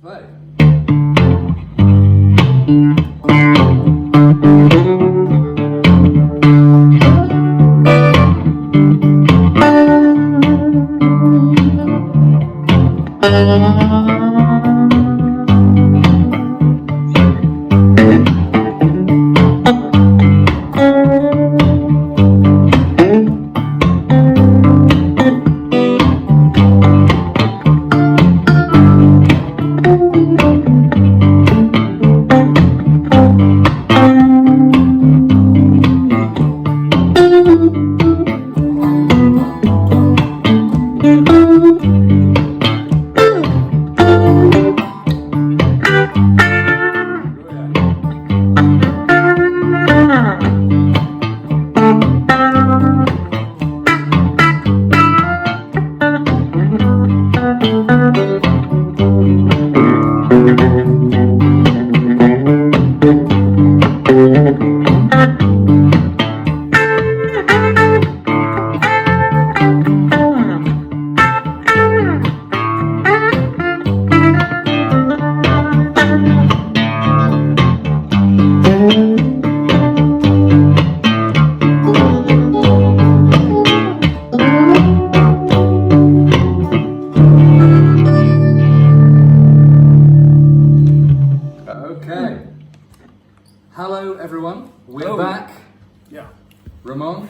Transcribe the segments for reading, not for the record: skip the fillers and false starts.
Play.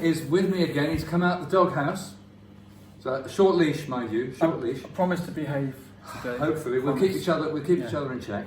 Is with me again. He's come out the doghouse. So a short leash, mind you, short leash. I promise to behave today. Hopefully, we'll keep each other. We'll keep each other in check.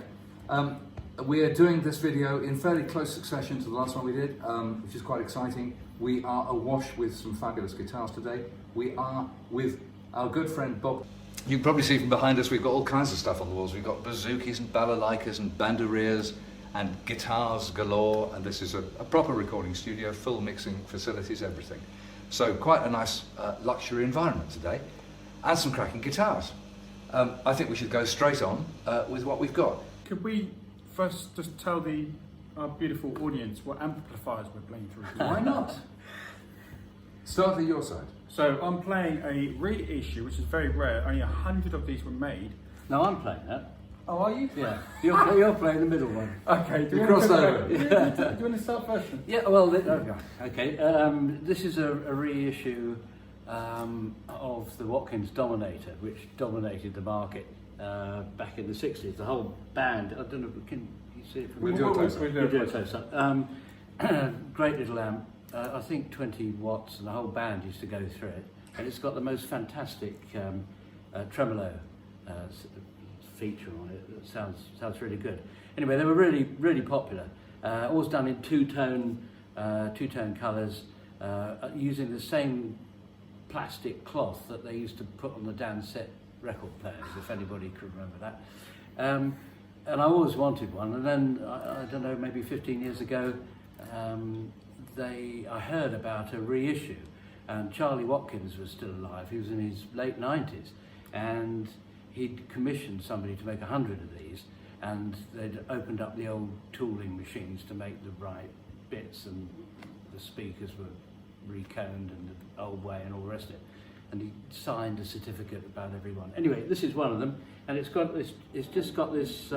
We are doing this video in fairly close succession to the last one we did, which is quite exciting. We are awash with some fabulous guitars today. We are with our good friend Bob. You can probably see from behind us we've got all kinds of stuff on the walls. We've got bazookas and balalaikas and bandoliers and guitars galore, and this is a proper recording studio, full mixing facilities, everything. So quite a nice luxury environment today, and some cracking guitars. I think we should go straight on with what we've got. Could we first just tell our beautiful audience what amplifiers we're playing through? Why not? Start at your side. So I'm playing a reissue, which is very rare. Only 100 of these were made. No, I'm playing that. Oh, are you? Yeah. You're playing the middle one. Okay. You crossed over. Do you want to start first? Yeah. Well. Okay. This is a reissue of the Watkins Dominator, which dominated the market back in the '60s. The whole band. I don't know. Can you see it from? We'll do a close-up. We'll do a close-up. Great little amp. I think 20 watts, and the whole band used to go through it. And it's got the most fantastic tremolo feature on it. It sounds really good. Anyway, they were really popular. Always done in two-tone colours, using the same plastic cloth that they used to put on the Dan Set record players, if anybody could remember that. And I always wanted one. And then I don't know, maybe 15 years ago, I heard about a reissue. And Charlie Watkins was still alive. He was in his late 90s, and he'd commissioned somebody to make 100 of these, and they'd opened up the old tooling machines to make the right bits, and the speakers were reconed and the old way and all the rest of it. And he signed a certificate about every one. Anyway, this is one of them, and it's just got this.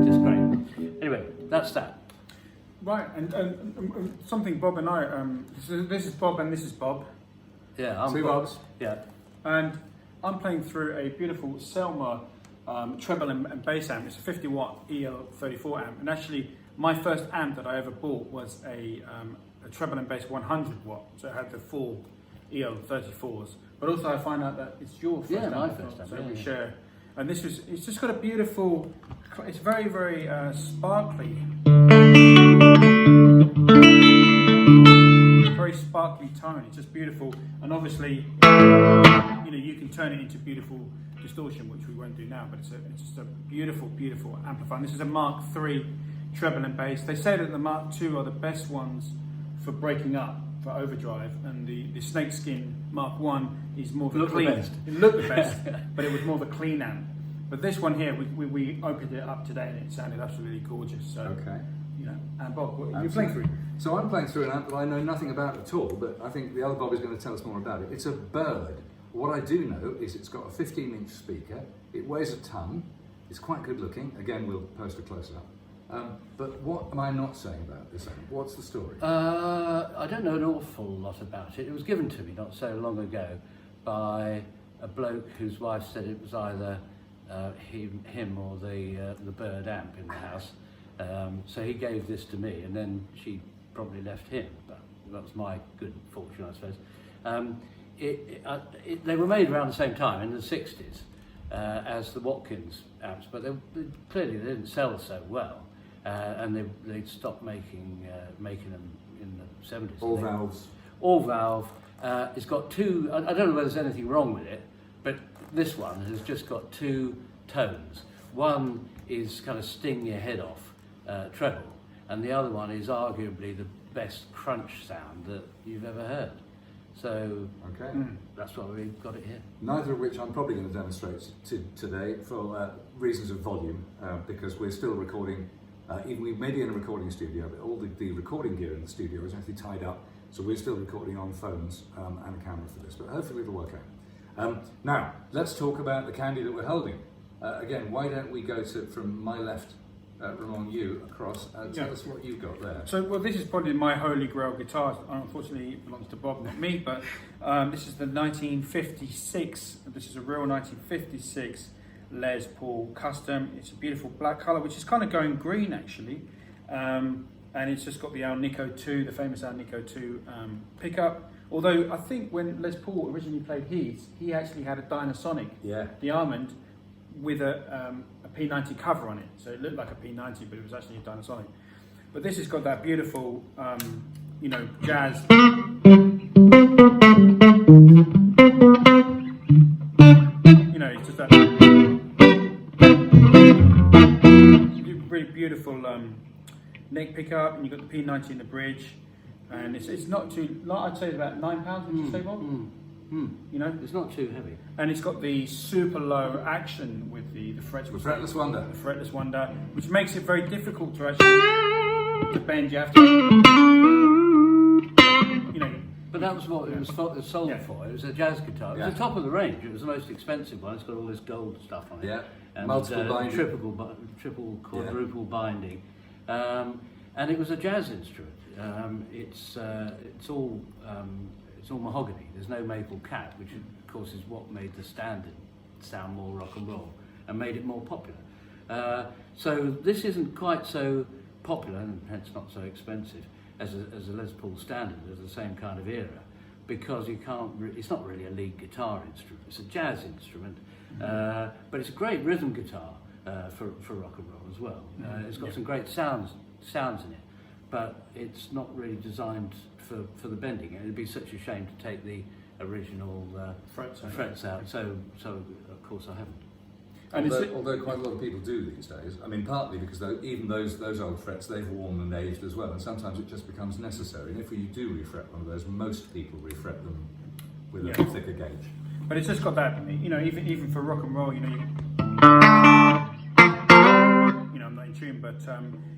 Just great. Anyway, that's that. Right, and something Bob and I, this is Bob and this is Bob. Yeah, I'm Two Bobs. Yeah. And I'm playing through a beautiful Selmer treble and bass amp. It's a 50 watt EL34 amp. And actually, my first amp that I ever bought was a treble and bass 100 watt. So it had the full EL34s. But also I find out that it's your first amp. My first amp. So we share. And it's just got a beautiful, it's very, very sparkly. Very sparkly tone. It's just beautiful. And obviously, you can turn it into beautiful distortion, which we won't do now, but it's just a beautiful, beautiful amplifier. And this is a Mark III treble and bass. They say that the Mark II are the best ones for breaking up, for overdrive, and the snakeskin Mark I is more of a clean. It looked the best, but it was more of a clean amp. But this one here, we opened it up today and it sounded absolutely gorgeous. So okay. you know, and Bob, what you're playing through. So I'm playing through an amp that I know nothing about at all, but I think the other Bob is going to tell us more about it. It's a Bird. What I do know is it's got a 15-inch speaker. It weighs a ton. It's quite good looking. Again, we'll post a close-up. But what am I not saying about this amp? What's the story? I don't know an awful lot about it. It was given to me not so long ago by a bloke whose wife said it was either him or the Bird amp in the house. So he gave this to me, and then she probably left him. But that was my good fortune, I suppose. They were made around the same time in the 60s as the Watkins amps, but clearly they didn't sell so well, and they stopped making them in the 70s. All valves. All valve. It's got two. I don't know whether there's anything wrong with it, but this one has just got two tones. One is kind of sting your head off treble, and the other one is arguably the best crunch sound that you've ever heard. So that's why we've got it here. Neither of which I'm probably going to demonstrate today for reasons of volume, because we're still recording, even we may be in a recording studio, but all the recording gear in the studio is actually tied up, so we're still recording on phones and a camera for this, but hopefully it'll work out. Now, let's talk about the candy that we're holding. Again, why don't we go from my left along you across. Tell us what you've got there. So, well, this is probably my holy grail guitar. Unfortunately, it belongs to Bob, not me, but this is the 1956, this is a real 1956 Les Paul Custom. It's a beautiful black colour, which is kind of going green, actually. And it's just got the Alnico 2, the famous Alnico 2 pickup. Although, I think when Les Paul originally played his, he actually had a Dynasonic, the Almond, with a P90 cover on it, so it looked like a P90, but it was actually a Dynasonic. But this has got that beautiful, you know, jazz. You know, it's just that really beautiful neck pickup, and you've got the P90 in the bridge, and it's not too. I'd say it's about £9. Would you say, Bob? You know, it's not too heavy, and it's got the super low action with the frets. The fretless wonder. The fretless wonder, which makes it very difficult to actually to bend. You have to, you know. But that was what it was sold for. It was a jazz guitar. It was the top of the range. It was the most expensive one. It's got all this gold stuff on it. Yeah. And multiple binding. Triple, quadruple binding. And it was a jazz instrument. It's all mahogany. There's no maple cap, which of course is what made the standard sound more rock and roll and made it more popular. So this isn't quite so popular, and hence not so expensive as a Les Paul standard of the same kind of era, because you can't. It's not really a lead guitar instrument. It's a jazz instrument, but it's a great rhythm guitar for rock and roll as well. It's got some great sounds in it, but it's not really designed for the bending. It'd be such a shame to take the original frets out. So of course I haven't. And although quite a lot of people do these days, I mean, partly because even those old frets, they've worn and aged as well, and sometimes it just becomes necessary. And if you do refret one of those, most people refret them with a thicker gauge. But it's just got that, you know, even for rock and roll, you know, I'm not in tune, but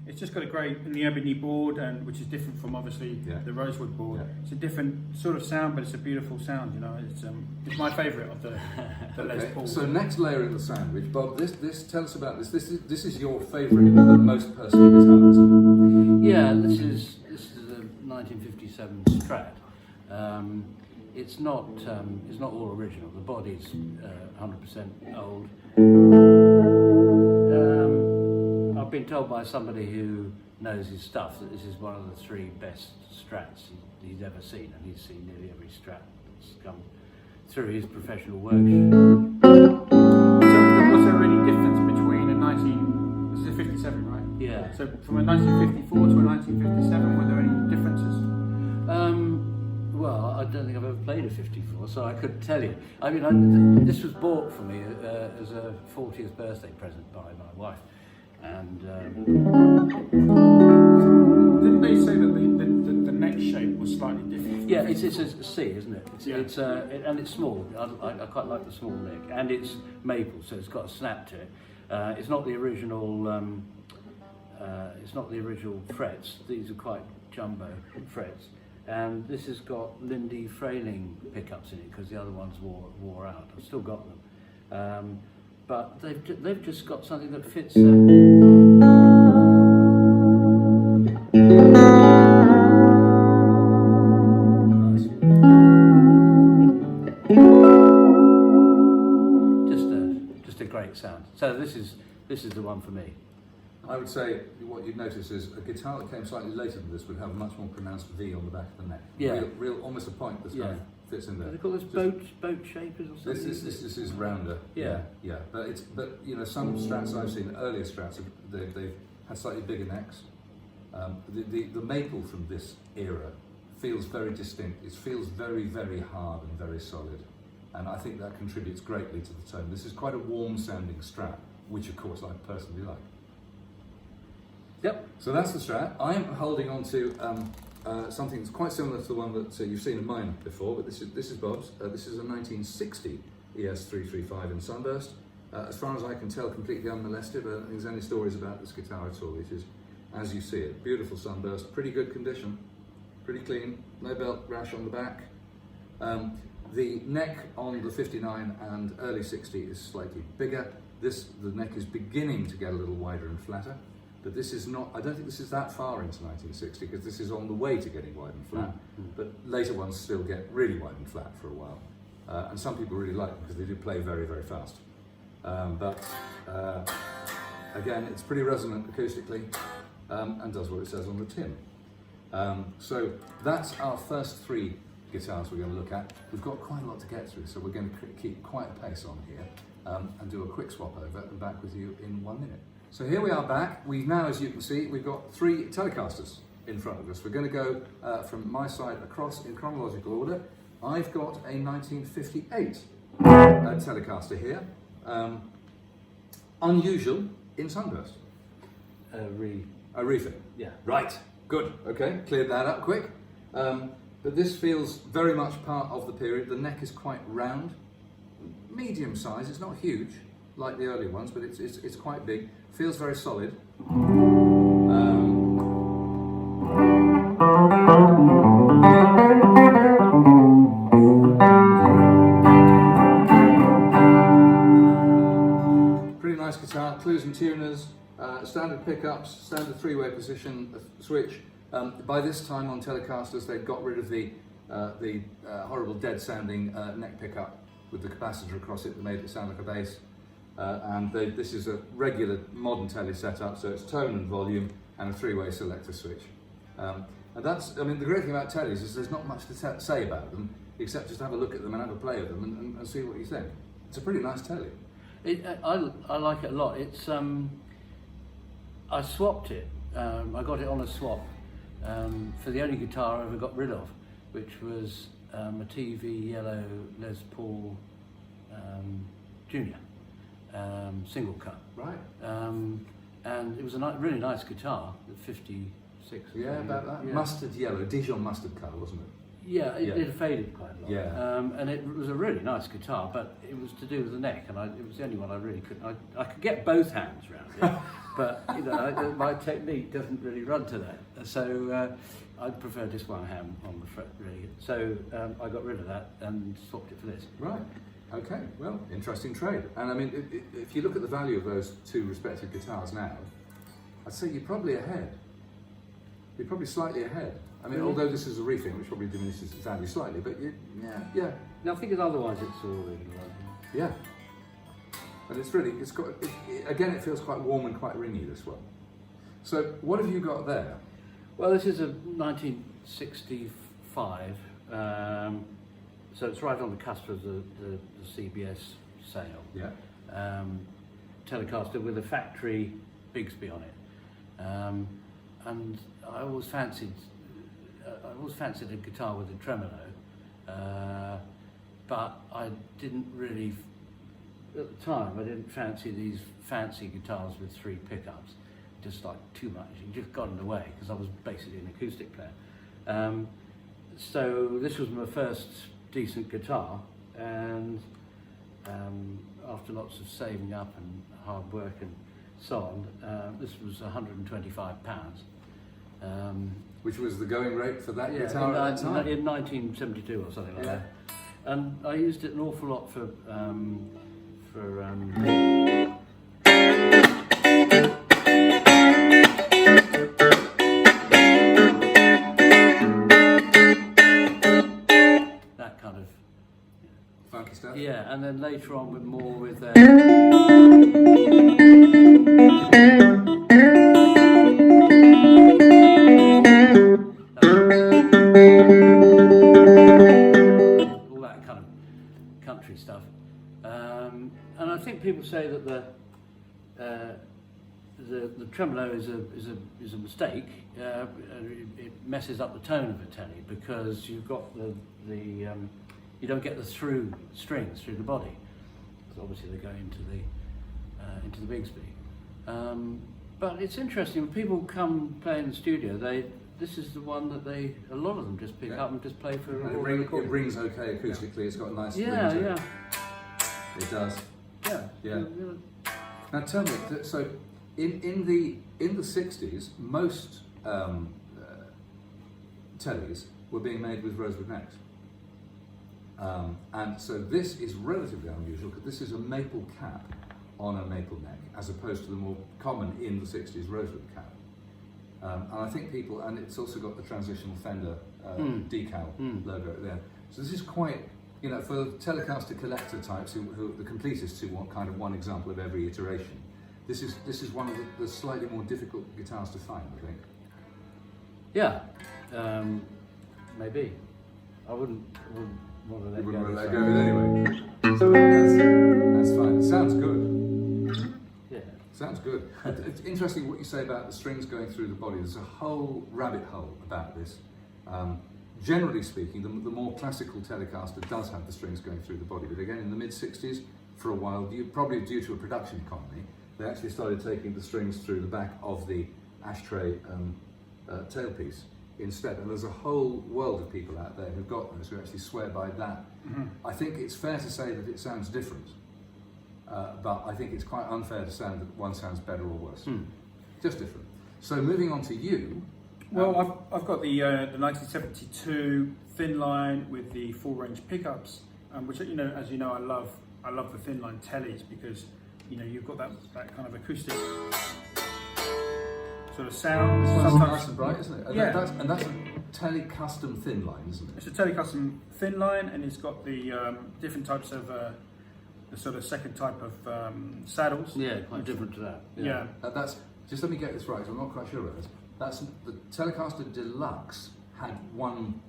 it's just got a great, in the ebony board, and which is different from obviously the rosewood board. It's a different sort of sound, but it's a beautiful sound. You know, it's my favourite of the Les Paul. So next layer in the sandwich, Bob. This tell us about this. This is your favourite, the most personal guitar, isn't it? Yeah, this is a 1957 Strat. It's not all original. The body's 100% old. I've been told by somebody who knows his stuff that this is one of the 3 best Strats he's ever seen, and he's seen nearly every Strat that's come through his professional work. So was there any difference between this is a 57, right? Yeah. So from a 1954 to a 1957, were there any differences? Well, I don't think I've ever played a 54, so I couldn't tell you. I mean, this was bought for me as a 40th birthday present by my wife. And didn't they say that the neck shape was slightly different? Yeah, it's a C, isn't it? And it's small. I quite like the small neck, and it's maple, so it's got a snap to it. It's not the original it's not the original frets. These are quite jumbo frets, and this has got Lindy Frayling pickups in it because the other ones wore out. I've still got them, but they've just got something that fits. Just a great sound. So this is the one for me. I would say what you'd notice is a guitar that came slightly later than this would have a much more pronounced V on the back of the neck. Yeah. Real almost a point that kind of fits in there. They call this boat shapers or something? This is rounder. Yeah. Yeah. But you know, some Strats I've seen, earlier Strats, they've had slightly bigger necks. The maple from this era feels very distinct. It feels very, very hard and very solid. And I think that contributes greatly to the tone. This is quite a warm sounding Strat, which of course I personally like. Yep, so that's the Strat. I'm holding on to something that's quite similar to the one that you've seen in mine before, but this is Bob's. This is a 1960 ES335 in Sunburst. As far as I can tell, completely unmolested. I don't think there's any stories about this guitar at all. It is as you see it. Beautiful Sunburst, pretty good condition, pretty clean, no belt rash on the back. The neck on the 59 and early 60 is slightly bigger. The neck is beginning to get a little wider and flatter. But this is not, I don't think this is that far into 1960 because this is on the way to getting wide and flat. But later ones still get really wide and flat for a while. And some people really like them because they do play very, very fast. Again, it's pretty resonant acoustically and does what it says on the tin. So that's our first three guitars we're going to look at. We've got quite a lot to get through, so we're going to keep quite a pace on here and do a quick swap over and back with you in 1 minute. So here we are back. We've now, as you can see, we've got three Telecasters in front of us. We're going to go from my side across in chronological order. I've got a 1958 Telecaster here. Unusual in Sunburst. A refit. Yeah. Right. Good. Okay. Cleared that up quick. But this feels very much part of the period. The neck is quite round, medium size. It's not huge like the early ones, but it's quite big. Feels very solid. Pretty nice guitar. Clues and tuners, standard pickups, standard three-way position switch. By this time on Telecasters, they'd got rid of the horrible dead-sounding neck pickup with the capacitor across it that made it sound like a bass. This is a regular modern tele setup, so it's tone and volume and a three-way selector switch. And that's, I mean, the great thing about teles is there's not much to say about them, except just have a look at them and have a play of them and see what you think. It's a pretty nice tele. I like it a lot. It's I swapped it. I got it on a swap for the only guitar I ever got rid of, which was a TV yellow Les Paul Junior. Single cut. Right. And it was a really nice guitar, the 56. Yeah, about that. Yeah. Mustard yellow, Dijon mustard colour, wasn't it? Yeah, it faded quite a lot. Yeah. And it was a really nice guitar, but it was to do with the neck, and it was the only one I really couldn't. I could get both hands around it, but you know, my technique doesn't really run to that. So I prefer just one hand on the fret, really. So I got rid of that and swapped it for this. Right. Okay. Well, interesting trade. And I mean, if you look at the value of those two respective guitars now, I'd say you're probably ahead. You're probably slightly ahead. I mean, although this is a refit, which probably diminishes its value slightly, but yeah. No, I think otherwise it's all really right. Yeah. And again, it feels quite warm and quite ringy, this one. So what have you got there? Well, this is a 1965, so it's right on the cusp of the CBS sale. Yeah. Telecaster with a factory Bigsby on it. And I always fancied a guitar with a tremolo, but I didn't really, at the time, I didn't fancy these fancy guitars with three pickups. Just like too much, it just got in the way because I was basically an acoustic player. So this was my first decent guitar, and after lots of saving up and hard work and son. This was £125. Which was the going rate for that Yeah, guitar at that time? in 1972 or something like that. And I used it an awful lot for that kind of Funky stuff? yeah, and then later on with more with all that kind of country stuff, and I think people say that the tremolo is a mistake. It messes up the tone of a telly because you've got you don't get the through strings through the body. So obviously they go into the Bigsby. But it's interesting when people come play in the studio. This is the one that a lot of them just pick up and just play for. And it rings okay acoustically. It's got a nice ring to it. It does. Yeah. Now tell me, so in the 60s, most tellies were being made with rosewood necks. And so this is relatively unusual because this is a maple cap on a maple neck, as opposed to the more common in the 60s rosewood cap. And I think people, and it's also got the transitional Fender decal logo there. So this is quite, for the Telecaster collector types, who the completists who want kind of one example of every iteration. This is one of the slightly more difficult guitars to find, I think. Yeah, maybe. I wouldn't want to let You wouldn't go. want to let go of it anyway. So that's fine. It sounds good. Yeah. Sounds good. It's interesting what you say about the strings going through the body. There's a whole rabbit hole about this. Generally speaking, the more classical Telecaster does have the strings going through the body, but again in the mid-60s, for a while, probably due to a production economy, they actually started taking the strings through the back of the ashtray tailpiece instead. And there's a whole world of people out there who've got those who actually swear by that. Mm-hmm. I think it's fair to say that it sounds different, but I think it's quite unfair to say that one sounds better or worse. Just different. So moving on to you. Well, I've got the 1972 thin line with the full range pickups, which as you know, I love the thin line tellies because you've got that kind of acoustic sort of sound. This one's nice and bright, isn't it? Yeah. That's a Telecustom thin line, isn't it? It's a Telecustom thin line, and it's got the different types of the sort of second type of saddles. Yeah, quite different to that. Yeah. That's just, let me get this right, 'cause I'm not quite sure about this. That's the Telecaster Deluxe had one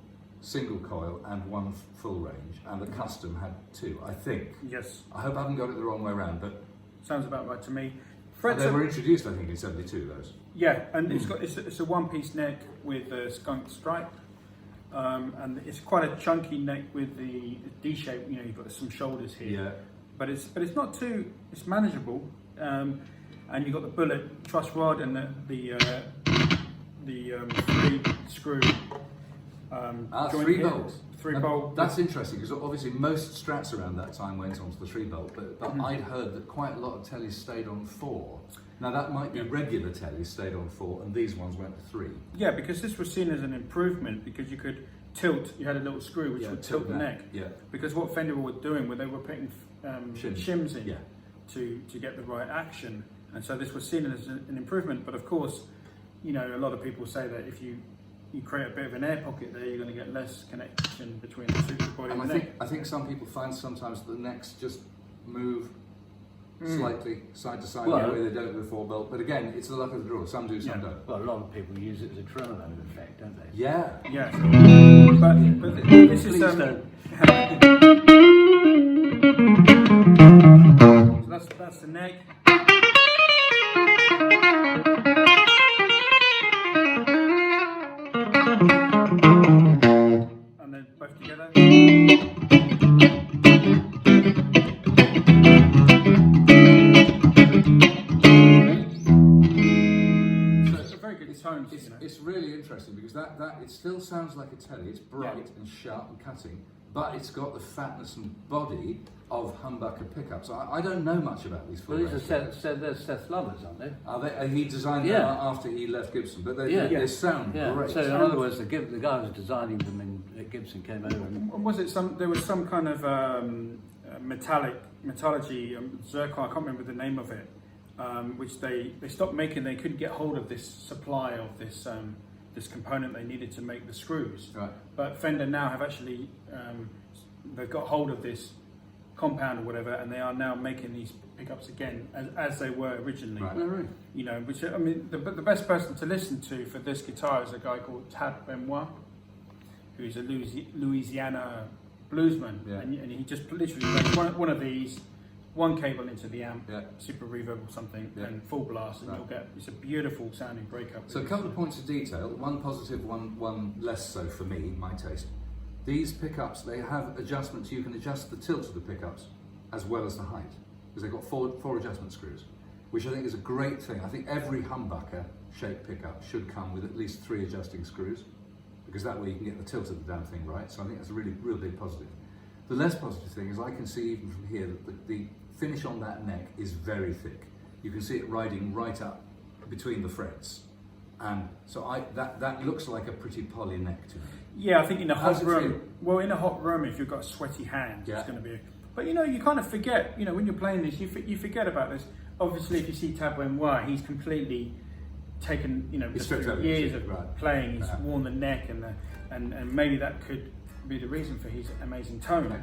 single coil and one full range, and the Custom had two, I think. Yes. I hope I haven't got it the wrong way around, but Sounds about right to me. and they were introduced, I think, in '72. Those. Yeah, and it's a one-piece neck with a skunk stripe, and it's quite a chunky neck with the D shape. You've got some shoulders here. Yeah. But it's not too. It's manageable, and you've got the bullet truss rod and the 3-screw. joint 3 here. bolts. 3-bolt. That's interesting because obviously most Strats around that time went onto the 3-bolt, but I'd heard that quite a lot of tellies stayed on 4. Now that might be regular tellies stayed on 4, and these ones went to 3. Yeah, because this was seen as an improvement because you could tilt. You had a little screw which would tilt the neck. Yeah. Because what Fender were doing, they were putting shims in Yeah. to get the right action, and so this was seen as an improvement. But of course, a lot of people say that if you create a bit of an air pocket there, you're going to get less connection between the super body and the neck. I think some people find sometimes the necks just move slightly side to side, the way they don't with a 4-bolt. But again, it's the luck of the draw. Some do, some don't. Well, a lot of people use it as a tremolo effect, don't they? Yeah. Yeah. But this is so that's the neck. And then both together. So it's a very good tone. It's really interesting because that it still sounds like a telly. It's bright and sharp and cutting, but it's got the fatness and body of humbucker pickups. I don't know much about these. Well, these are Seth Lovers, aren't they? He designed them after he left Gibson, but they sound great. So in other words, the guy who was designing them at Gibson came over and... Was it there was some kind of metallurgy, zircon, I can't remember the name of it, which they stopped making. They couldn't get hold of this supply of this component they needed to make the screws. Right. But Fender now have actually, they've got hold of this compound or whatever, and they are now making these pickups again as they were originally. Right. Oh, really? You know, which, I mean, the best person to listen to for this guitar is a guy called Tab Benoit, who's a Louisiana bluesman, and he just literally plays one of these, one cable into the amp, super reverb or something, and full blast, and you'll get, it's a beautiful sounding breakup. So a couple of points of detail, one positive, one less so for me, my taste. These pickups, they have adjustments. You can adjust the tilt of the pickups as well as the height, because they've got four adjustment screws, which I think is a great thing. I think every humbucker shaped pickup should come with at least 3 adjusting screws, because that way you can get the tilt of the damn thing right. So I think that's a real big positive. The less positive thing is I can see even from here that the finish on that neck is very thick. You can see it riding right up between the frets. And so that looks like a pretty poly neck to me. Yeah, I think in a hot room, in a hot room, if you've got sweaty hands, it's going to be. But you know, you kind of forget. You know, when you're playing this, you forget about this. Obviously, if you see Tab Benoit, he's completely taken. You know, years of playing. He's worn the neck and maybe that could be the reason for his amazing tone. Okay.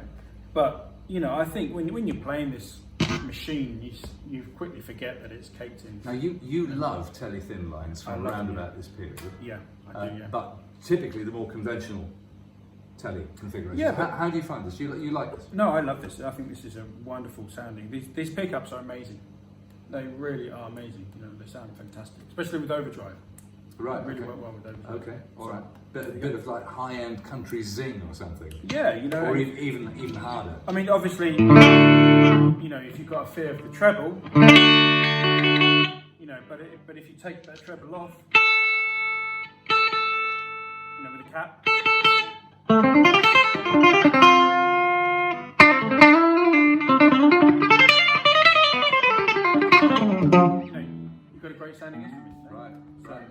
But you know, I think when you're playing this machine, you quickly forget that it's caked in. Now you love tele thin lines from around about this period. Yeah, I do. Yeah. But typically the more conventional tele configuration. Yeah, how do you find this? You like this? No, I love this. I think this is a wonderful sounding. These pickups are amazing. They really are amazing. You know, they sound fantastic, especially with overdrive. Right. They really work well with overdrive. Okay. All right. Bit of like high-end country zing or something. Yeah, you know. Or even harder. I mean, obviously, you know, if you've got a fear of the treble, you know, but if you take that treble off, you know, with the cap. You've got a great sounding instrument. Right.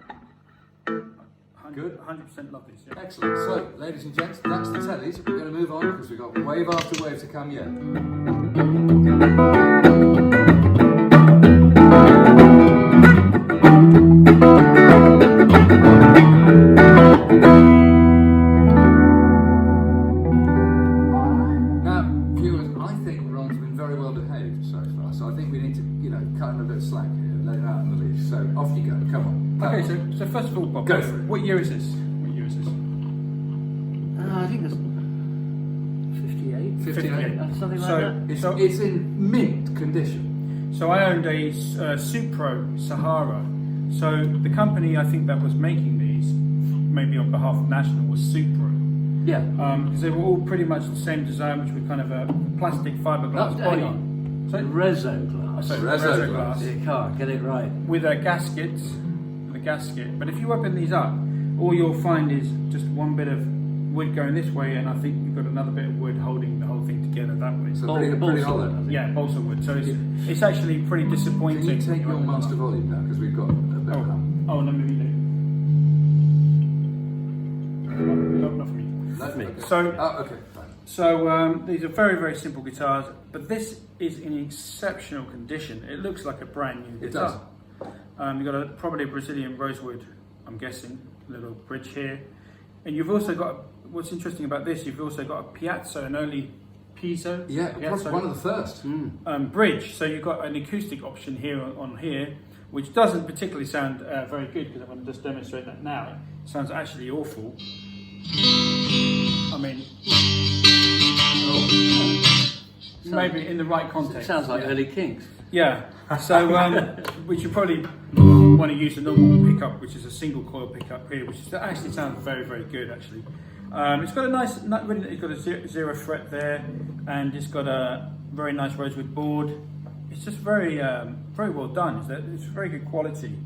Good. 100% love this. Yeah. Excellent. So, ladies and gents, that's the tellies. We're going to move on because we've got wave after wave to come yet. Now, viewers, I think Ron's been very well behaved so far, so I think we need to, you know, cut him a bit of slack here and let him out on the leash. So, off you go. Come on. Okay, so first of all, Bob, go for it. What year is this? I think it's 58. 58. Something like that. It's in mint condition. So I owned a Supro Sahara. So the company I think that was making these, maybe on behalf of National, was Supro. Yeah. Because they were all pretty much the same design, which was kind of a plastic fiberglass body. So Rezo glass. Rezo glass. You can't get it right. With a gasket. But if you open these up, all you'll find is just one bit of wood going this way, and I think you've got another bit of wood holding the whole thing together that way. So pretty hollow. Yeah, balsa wood. So it's actually pretty disappointing. Can you take your master volume down, because we've got a bit of hum. Oh, let me read it. Not for me. That's me. So, okay, fine. So these are very, very simple guitars, but this is in exceptional condition. It looks like a brand new guitar. It does. You've got probably a Brazilian rosewood, I'm guessing, little bridge here. And you've also got, what's interesting about this, you've also got a Piazza, an early Piazza. Yeah, probably one of the first. Bridge. So you've got an acoustic option here on here, which doesn't particularly sound very good, because I'm going to just demonstrate that now. It sounds actually awful. I mean, maybe in the right context. It sounds like early Kings. Yeah. So, which you probably want to use a normal pickup, which is a single coil pickup here, which actually sounds very, very good. Actually, it's got a nice, it's got a zero fret there, and it's got a very nice rosewood board. It's just very, very well done. It's very good quality.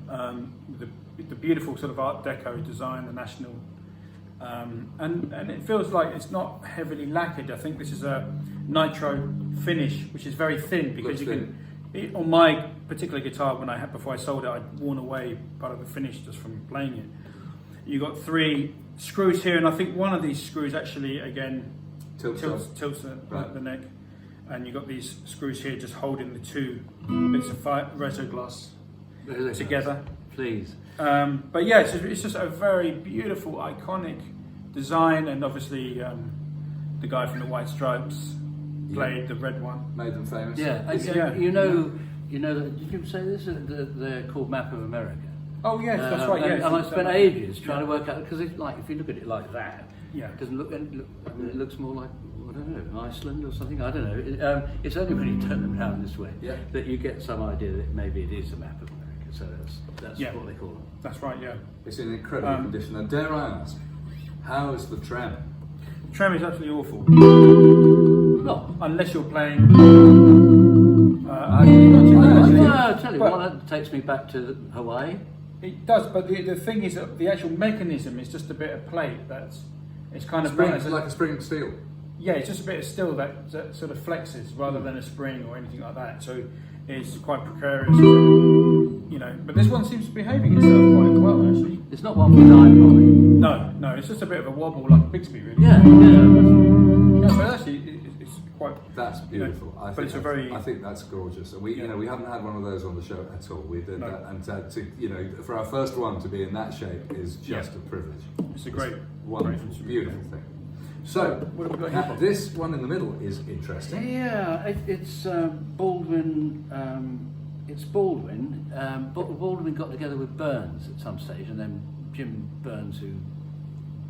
The beautiful sort of Art Deco design, the National And it feels like it's not heavily lacquered. I think this is a nitro finish, which is very thin because on my particular guitar, before I sold it, I'd worn away part of the finish just from playing it. You got 3 screws here, and I think one of these screws actually again tilts the neck, and you got these screws here just holding the 2 bits of reso glass together. Please. But yeah, it's just a very beautiful, iconic design, and obviously the guy from the White Stripes played the red one. Made them famous. Yeah, you know that, did you say this? They're called Map of America. Oh yes, that's right. And, Yes, and I spent ages trying to work out, because if you look at it like that, yeah, it doesn't look. I mean, it looks more like, I don't know, Iceland or something. I don't know. It's only when you turn them around this way that you get some idea that maybe it is a map of America. So that's what they call them. That's right. Yeah, It's in incredible condition. And dare I ask, how is the trem? Trem is absolutely awful. No. Unless you're playing. Not too bad, actually. I'll tell you what, that takes me back to Hawaii. It does, but the thing is that the actual mechanism is just a bit of plate it's kind of Like a spring of steel. Yeah, it's just a bit of steel that sort of flexes rather than a spring or anything like that. So it's quite precarious, But this one seems to be behaving itself quite well, actually. It's not one for dime bombing. No, it's just a bit of a wobble like Bixby, really. Yeah. Yeah, but actually, it's quite. That's beautiful. I think that's gorgeous. And we haven't had one of those on the show at all. We did that, and for our first one to be in that shape is just a privilege. It's a great, wonderful, beautiful thing. So, what have we got here? this one in the middle is interesting. Yeah, it's Baldwin. It's Baldwin. Baldwin got together with Burns at some stage, and then Jim Burns, who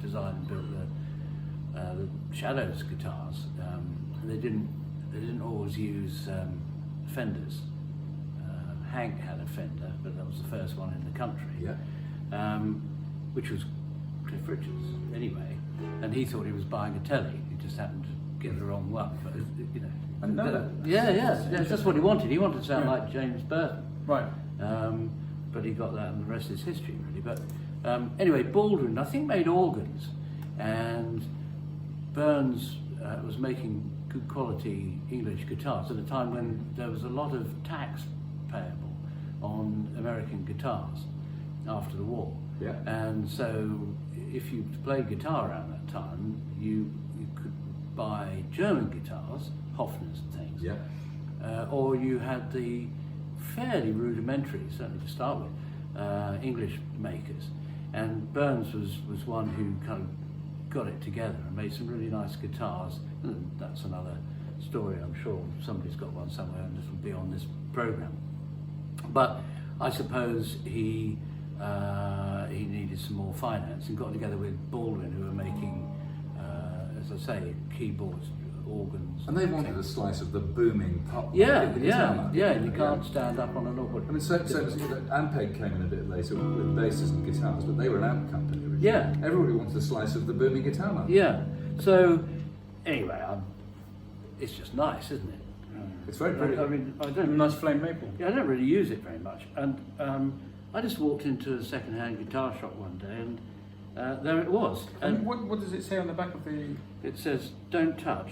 designed and built the Shadows guitars. They didn't always use Fenders. Hank had a Fender, but that was the first one in the country. Yeah. Which was Cliff Richard's anyway, and he thought he was buying a telly. He just happened to get the wrong one, but I know that. Yeah, that's what he wanted. He wanted to sound like James Burton. Right. But he got that, and the rest is history, really. But anyway, Baldwin, I think, made organs, and Burns was making good quality English guitars at a time when there was a lot of tax payable on American guitars after the war. Yeah. And so if you played guitar around that time, you could buy German guitars, Hofners and things. Yeah. Or you had the fairly rudimentary, certainly to start with, English makers. And Burns was one who kind of got it together and made some really nice guitars. And that's another story. I'm sure somebody's got one somewhere, and this will be on this program. But I suppose he needed some more finance and got together with Baldwin, who were making, as I say, keyboards, organs. And they wanted a slice of the booming pop. Yeah. You can't stand up on an organ. I mean, so Ampeg came in a bit later with basses and guitars, but they were an amp company originally. Yeah. Everybody wanted a slice of the booming guitar market. Yeah. So anyway, it's just nice, isn't it? It's very pretty. I mean, I don't. Nice flame maple. Yeah, I don't really use it very much, and I just walked into a second-hand guitar shop one day, and there it was. And what does it say on the back of the? It says, "Don't touch."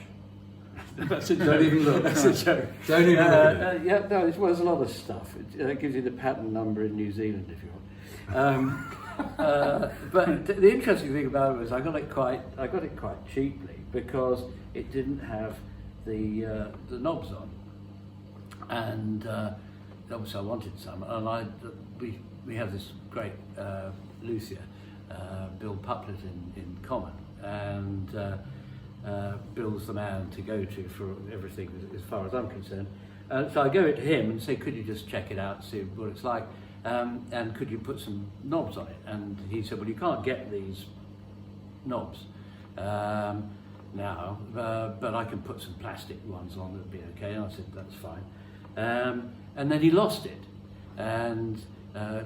That's a joke. Don't even look. That's a joke. Don't even look at it. Yeah, no, there's a lot of stuff. It gives you the patent number in New Zealand if you want. But the interesting thing about it was I got it quite cheaply because it didn't have the knobs on, and obviously I wanted some, and we have this great luthier, Bill Puplett in common, and Bill's the man to go to for everything as far as I'm concerned. So I go to him and say, could you just check it out, see what it's like, and could you put some knobs on it? And he said, well, you can't get these knobs now, but I can put some plastic ones on that'd be okay. And I said, that's fine. And then he lost it, and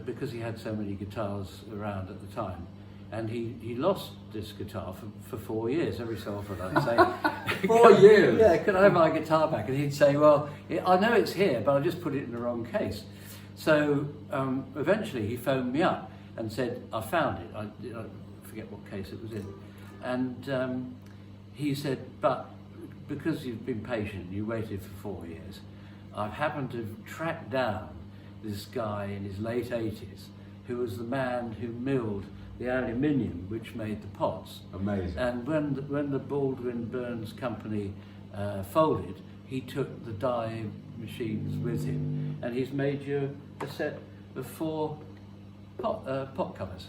because he had so many guitars around at the time, and he lost this guitar for 4 years. Every so often I'd say, 4 years? Yeah, can I have my guitar back? And he'd say, well, I know it's here, but I just put it in the wrong case. So eventually he phoned me up and said, I found it. forget what case it was in. And he said, but because you've been patient, you waited for 4 years, I've happened to track down this guy in his late 80s who was the man who milled the aluminium which made the pots. Amazing. And when the Baldwin Burns company folded, he took the die machines with him, and he's made you a set of 4 pot covers,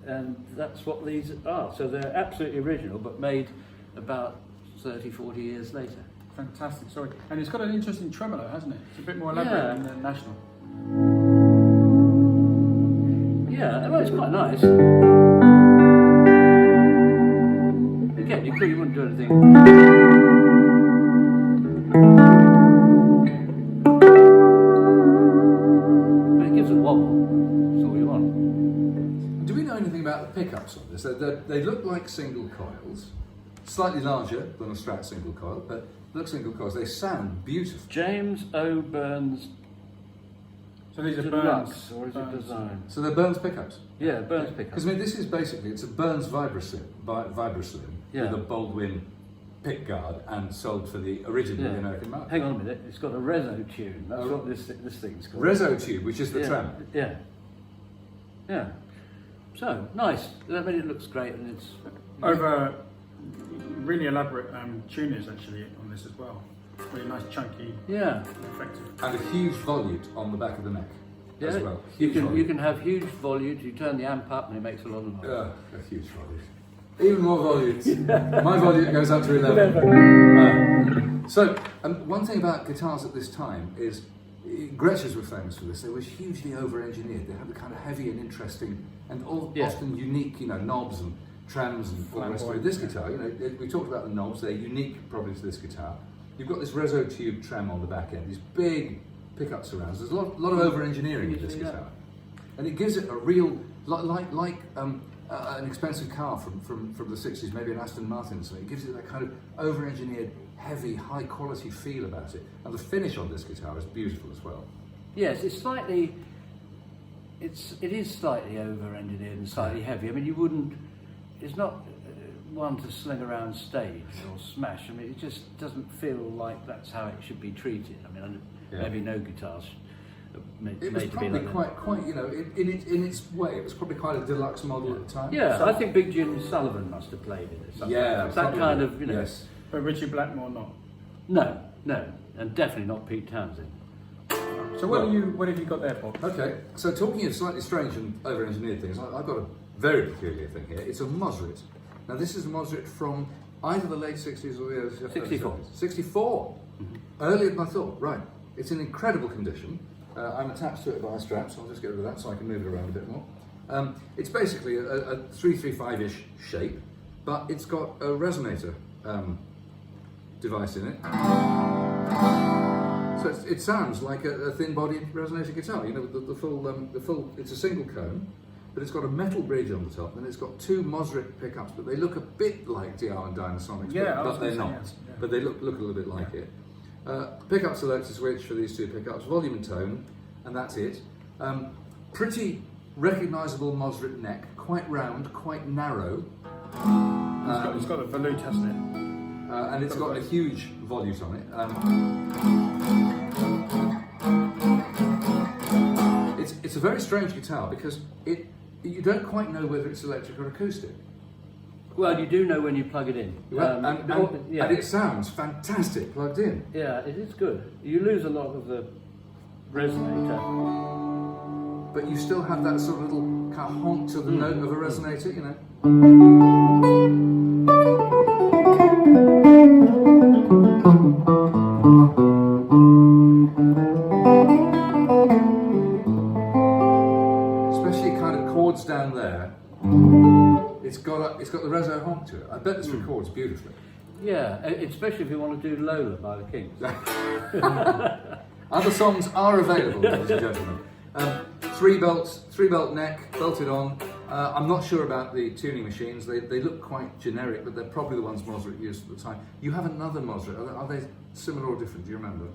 and that's what these are. So they're absolutely original, but made about 30, 40 years later. Fantastic, sorry. And it's got an interesting tremolo, hasn't it? It's a bit more elaborate than the National. Yeah, well, it's quite nice. Again, you wouldn't do anything. But it gives a wobble. That's all you want. Do we know anything about the pickups on this? They look like single coils, slightly larger than a Strat single coil, but look single coils. They sound beautiful. James O. Burns. So these are Deluxe, Burns. or is it design? So they're Burns pickups. Yeah, Burns pickups. Because I mean, this is basically, it's a Burns Vibraslim Yeah. with a Baldwin pick guard and sold for the original American market. Hang on a minute, it's got a reso tune. That's what this thing's called. Reso tube, which is the trem. Yeah. Yeah. So, nice. I mean, it looks great, and it's... Over really elaborate tuners actually on this as well. Really nice, chunky, effective. And a huge volute on the back of the neck as well. You can have huge volute. You turn the amp up and it makes a lot of noise. A huge volute. Even more volutes. My volute goes up to 11. One thing about guitars at this time is Gretsches were famous for this. They were hugely over-engineered. They had the kind of heavy and interesting and often unique, knobs and trams and all the rest of it. This guitar, we talked about the knobs. They're unique probably to this guitar. You've got this reso tube trem on the back end, these big pickup surrounds. There's a lot of over-engineering in this guitar, and it gives it a real, like an expensive car from the 60s, maybe an Aston Martin or something. It gives it that kind of over-engineered, heavy, high-quality feel about it, and the finish on this guitar is beautiful as well. Yes, it is slightly over-engineered and slightly heavy. I mean, it's not one to sling around stage or smash. I mean, it just doesn't feel like that's how it should be treated. I mean, maybe no guitars made it was to be probably like quite, in its way, it was probably quite a deluxe model at the time. Yeah, I think Big Jim Sullivan must have played it. Or something. Yeah, that kind of, Yes. But Richie Blackmore not. No, and definitely not Pete Townsend. So what have you got there, Bob? Okay, so talking of slightly strange and over-engineered things, I've got a very peculiar thing here. It's a Moserite. Now this is a Moserite from either the late 60s or the early 70s. 64. 64. Earlier than I thought. Right. It's in incredible condition. I'm attached to it by a strap, so I'll just get rid of that so I can move it around a bit more. It's basically a 335-ish shape, but it's got a resonator device in it. So it sounds like a thin-bodied resonator guitar. The full. It's a single cone, but it's got a metal bridge on the top, and it's got 2 Moserite pickups, but they look a bit like DR and Dynasonics, but they're not. Yeah. But they look a little bit like it. Pickup selector switch for these 2 pickups, volume and tone, and that's it. Pretty recognisable Moserite neck, quite round, quite narrow. It's got a volute, hasn't it? And it's got a huge volute on it. It's a very strange guitar because you don't quite know whether it's electric or acoustic. Well, you do know when you plug it in. And it sounds fantastic plugged in. Yeah, it is good. You lose a lot of the resonator. But you still have that sort of little kind of honk to the note of a resonator, Especially kind of chords down there. It's got the reso honk to it. I bet this records beautifully. Yeah, especially if you want to do Lola by the Kings. Other songs are available, ladies and gentlemen. 3-belt neck, belted on. I'm not sure about the tuning machines. They look quite generic, but they're probably the ones Moserite used at the time. You have another Moserite. Are they similar or different? Do you remember?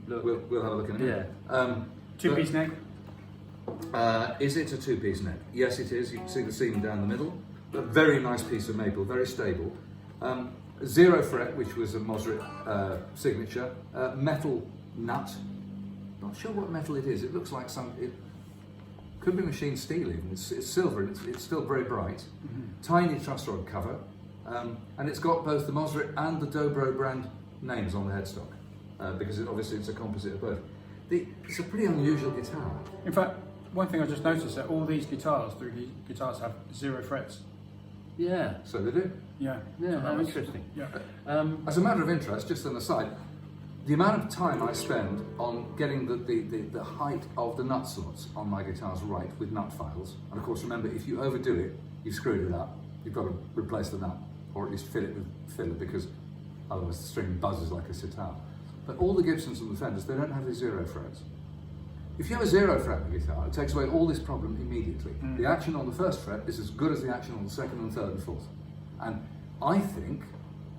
We'll have a look in a minute. Yeah. 2-piece neck. Is it a 2-piece neck? Yes, it is. You can see the seam down the middle. a very nice piece of maple, very stable. 0 fret, which was a Mosrite signature. Metal nut. Not sure what metal it is. It looks like it could be machined steel even. It's silver and it's still very bright. Tiny truss rod cover. And it's got both the Moserite and the Dobro brand names on the headstock. Because obviously it's a composite of both. It's a pretty unusual guitar. In fact, one thing I just noticed that all these guitars, have 0 frets. Yeah. So they do. Yeah. Yeah, how interesting. Yeah. As a matter of interest, just an aside, the amount of time I spend on getting the height of the nut slots on my guitars right with nut files, and of course remember, if you overdo it, you've screwed it up. You've got to replace the nut, or at least fill it with filler, because otherwise the string buzzes like a sitar. But all the Gibsons and the Fenders, they don't have these 0 frets. If you have a 0 fret on the guitar, it takes away all this problem immediately. The action on the first fret is as good as the action on the second and third and fourth. And I think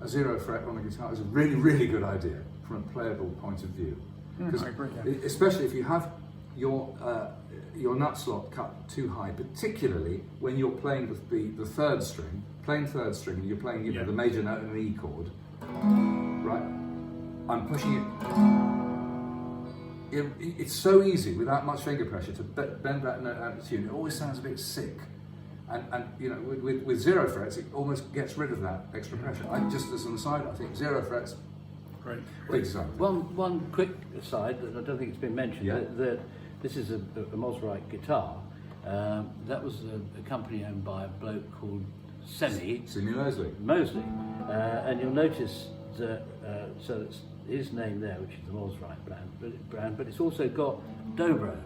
a 0 fret on a guitar is a really, really good idea from a playable point of view. I agree, yeah. Especially if you have your nut slot cut too high, particularly when you're playing the third string, plain third string, and you're playing the major note and an E chord, right? I'm pushing it. It's so easy without much finger pressure to bend that note out of tune. It always sounds a bit sick. And you know, with 0 frets, it almost gets rid of that extra pressure. Just as an aside, I think 0 frets, Great. big design. One quick aside that I don't think it's been mentioned, that this is a Moserite guitar. That was a company owned by a bloke called Semi Mosley. Mosley. And you'll notice that, so it's his name there, which is the Moserite brand, but it's also got Dobro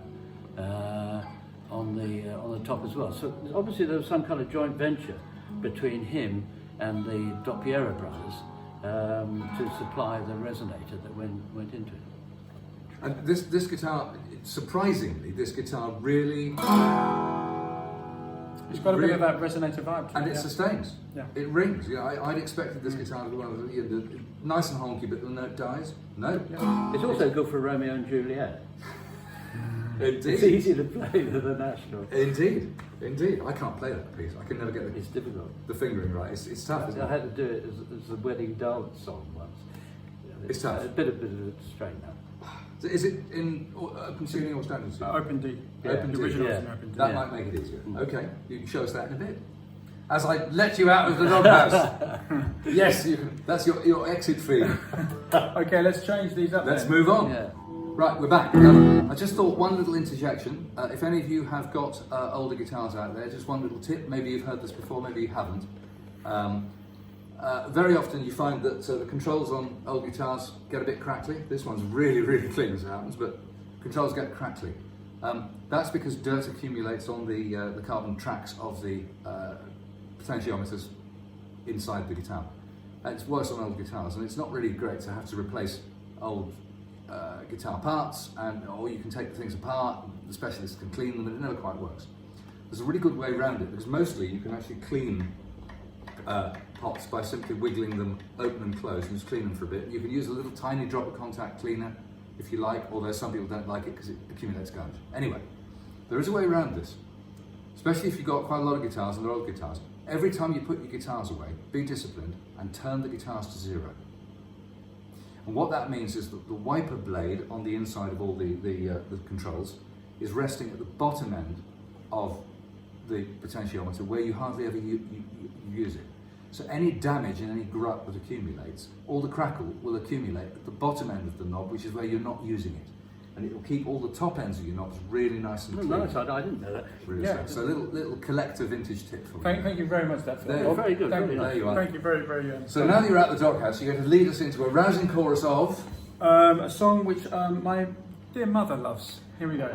on the top as well. So obviously there was some kind of joint venture between him and the Doppiera brothers to supply the resonator that went into it. And this guitar, surprisingly, this guitar really... It's got a bit of that resonator vibe to and it, it yeah. sustains. Yeah. It rings. You know, I'd expected this guitar to be one of the nice and honky, but the note dies. No. Yeah. It's also good for Romeo and Juliet. Indeed. It's easy to play with the National. Indeed. I can't play that piece. I can never get It's difficult. the fingering right. It's tough, isn't I it? had to do it as a wedding dance song once. It's tough. A bit of a strain now. So is it in open tuning or standard tuning? Open D. Yeah. Open The D. original Yeah. is an open D. That might make it easier. Okay, you can show us that in a bit. As I let you out of the doghouse. Yes, you can. That's your exit fee. Okay, let's change these up Let's then. move on. Yeah. Right, we're back. I just thought one little interjection. If any of you have got older guitars out there, just one little tip. Maybe you've heard this before, maybe you haven't. Very often you find that the controls on old guitars get a bit crackly. This one's really, really clean as it happens, but controls get crackly. That's because dirt accumulates on the carbon tracks of the potentiometers inside the guitar. And it's worse on old guitars, and it's not really great to have to replace old guitar parts, or you can take the things apart, the specialists can clean them, and it never quite works. There's a really good way around it, because mostly you can actually clean pots by simply wiggling them open and close and just clean them for a bit. You can use a little tiny drop of contact cleaner if you like, although some people don't like it because it accumulates garbage. Anyway, there is a way around this, especially if you've got quite a lot of guitars and they're old guitars. Every time you put your guitars away, be disciplined and turn the guitars to 0. And what that means is that the wiper blade on the inside of all the controls is resting at the bottom end of the potentiometer where you hardly ever use it. So any damage and any grut that accumulates, all the crackle will accumulate at the bottom end of the knob, which is where you're not using it. And it will keep all the top ends of your knobs really nice and clean. Nice, I didn't know that. Really Yeah. so little collector vintage tip for you. Thank you very much, that. There. Oh, very good, Thank very you. nice. There you are. Thank you very, very much. So now that you're at the doghouse, you're going to lead us into a rousing chorus of... a song which my dear mother loves. Here we go.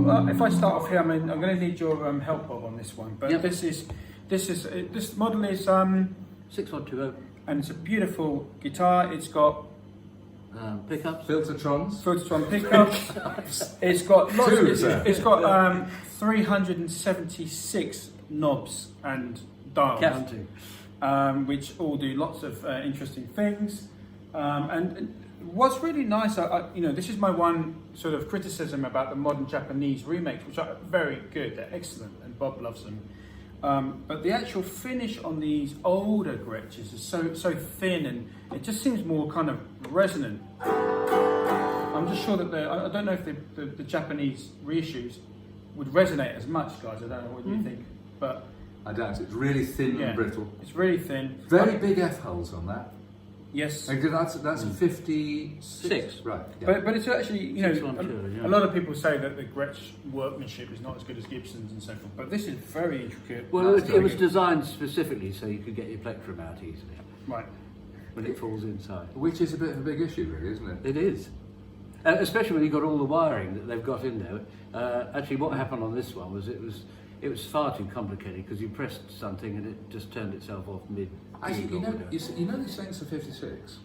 Well, if I start off here, I'm going to need your help, Bob, on this one. But Yep. this model is 6120 and it's a beautiful guitar. It's got pickups. Filtertrons. Tron pickups. It's got lots. Two, It's, sir. it's got 376 knobs and dials, Counting. which all do lots of interesting things. And what's really nice, this is my one sort of criticism about the modern Japanese remakes, which are very good. They're excellent, and Bob loves them. But the actual finish on these older Gretsches is so thin, and it just seems more kind of resonant. I'm just sure that I don't know if the Japanese reissues would resonate as much, guys. I don't know what you think, but I doubt it. It's really thin yeah, and brittle. it's really thin. Very big F holes on that. Yes. Like, that's a 56. Six. Right. Yeah. But it's actually, 612, yeah. a lot of people say that the Gretsch workmanship is not as good as Gibsons and so forth, but this is very intricate. Well, That's it was good. designed specifically so you could get your plectrum out easily Right. when it falls inside. Which is a bit of a big issue, really, isn't it? It is. Especially when you've got all the wiring that they've got in there. Actually, what happened on this one was it was far too complicated because you pressed something and it just turned itself off mid. Actually, you know these things are 56.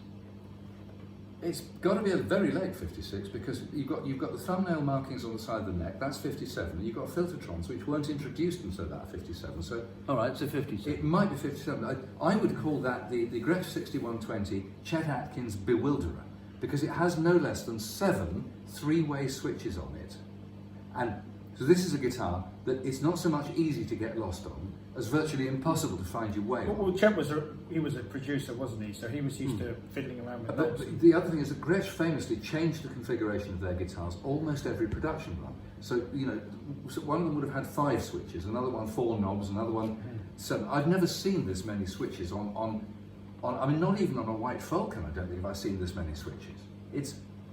It's got to be a very late 56 because you've got the thumbnail markings on the side of the neck. That's 57. You've got filtertrons which weren't introduced until that 57. So All right, so 56. it might be 57. I would call that the Gretsch 6120 Chet Atkins Bewilderer because it has no less than 7 three-way switches on it, and so this is a guitar that it's not so much easy to get lost on as virtually impossible to find your way on. Well, Chet was a producer, wasn't he? So he was used to fiddling around with those. But the other thing is that Gretsch famously changed the configuration of their guitars almost every production run. So, so one of them would have had 5 switches, another one 4 knobs, another one 7. I've never seen this many switches on I mean, not even on a white Falcon, I don't think I've seen this many switches.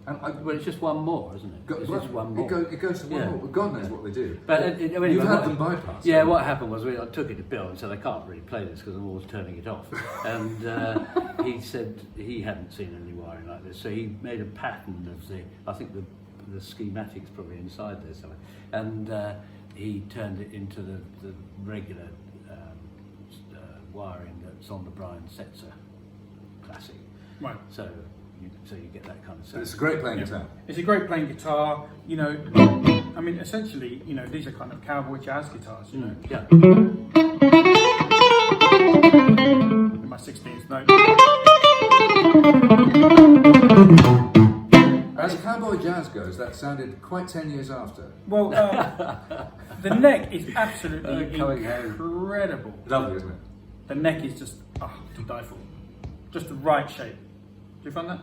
Well, it's just one more, isn't it? It's just one more. It goes to one Yeah. more, but God knows what they do. But anyway, You've had what- them bypassed. Yeah, what happened was I took it to Bill and said I can't really play this because I'm always turning it off. And he said he hadn't seen any wiring like this, so he made a pattern of I think the schematic's probably inside there somewhere, and he turned it into the regular wiring that's on the Brian Setzer Classic. Right. So you get that kind of But sound. it's a great playing guitar. It's a great playing guitar. I mean, essentially, these are kind of cowboy jazz guitars. Yeah. My 16th note. As cowboy jazz goes, that sounded quite 10 years after. Well, the neck is absolutely Coming home. incredible. Lovely, isn't it? The neck is just to die for. Just the right shape. Do you find that?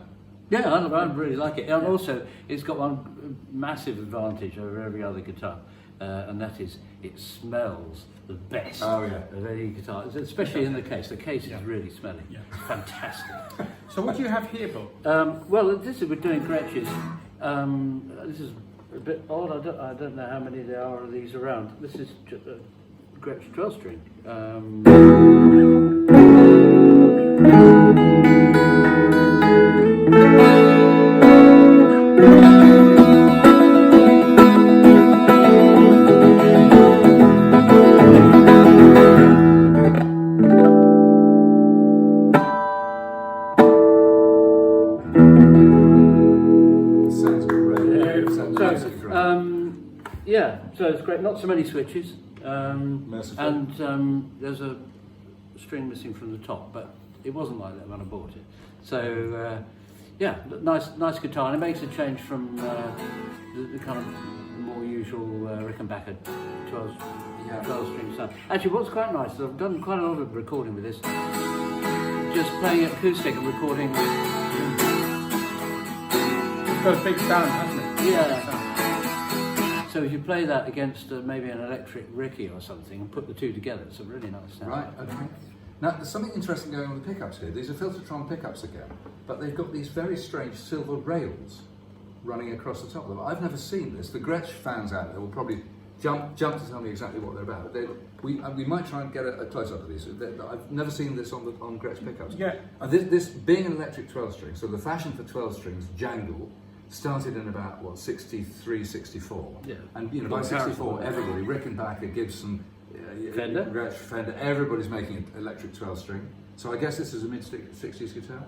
Yeah, I really like it. And also, it's got one massive advantage over every other guitar, and that is it smells the best of any guitar, especially in the case. The case is really smelly. Yeah. Fantastic. So what do you have here, Bob? Well, we're doing Gretsches. This is a bit odd. I don't know how many there are of these around. This is Gretsch 12-string. Sounds great. Sounds absolutely great. So it's great. Not so many switches, Merciful. and there's a string missing from the top, but it wasn't like that when I bought it. So nice guitar, and it makes a change from the kind of more usual Rickenbacker 12-string sound. Actually, what's quite nice is I've done quite a lot of recording with this, just playing acoustic and recording. It's got a big sound, hasn't it? Yeah. So if you play that against maybe an electric Ricky or something and put the two together, it's a really nice sound. Right, okay. Now, there's something interesting going on with the pickups here. These are Filtertron pickups again, but they've got these very strange silver rails running across the top of them. I've never seen this. The Gretsch fans out there will probably jump to tell me exactly what they're about. We might try and get a close-up of these. I've never seen this on Gretsch pickups. Yeah. This being an electric 12-string, so the fashion for 12 strings, jangle, started in about, what, 63, 64. Yeah. And, you know, by 64, everybody, Rickenbacker, Gibson, Fender. Gretsch, Fender, everybody's making an electric 12-string. So I guess this is a mid-60s guitar.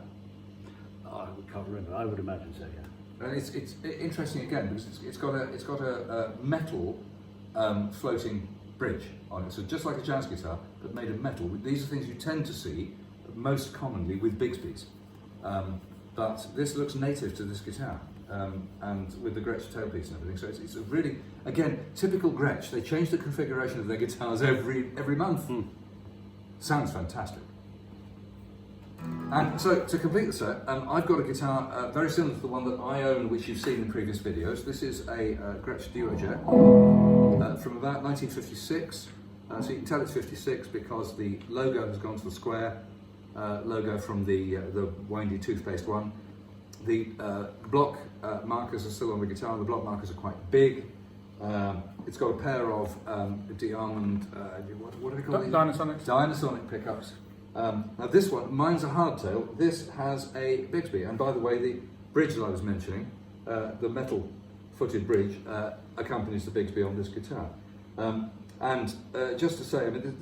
I can't remember. I would imagine so. Yeah. And it's interesting again because it's got a metal floating bridge on it, so just like a jazz guitar, but made of metal. These are things you tend to see most commonly with Bigsby's, but this looks native to this guitar, and with the Gretsch tailpiece and everything. So it's a really, again, typical Gretsch. They change the configuration of their guitars every month. Sounds fantastic. And so, to complete the set, I've got a guitar very similar to the one that I own, which you've seen in previous videos. This is a Gretchen Duo Jet from about 1956. So you can tell it's 56 because the logo has gone to the square logo from the windy toothpaste one. The block markers are still on the guitar. The block markers are quite big. It's got a pair of Diamond, what do we call these? Dynasonic pickups. Now this one, mine's a hardtail, this has a Bigsby, and by the way, the bridge that I was mentioning, the metal footed bridge, accompanies the Bigsby on this guitar. And just to say, I mean,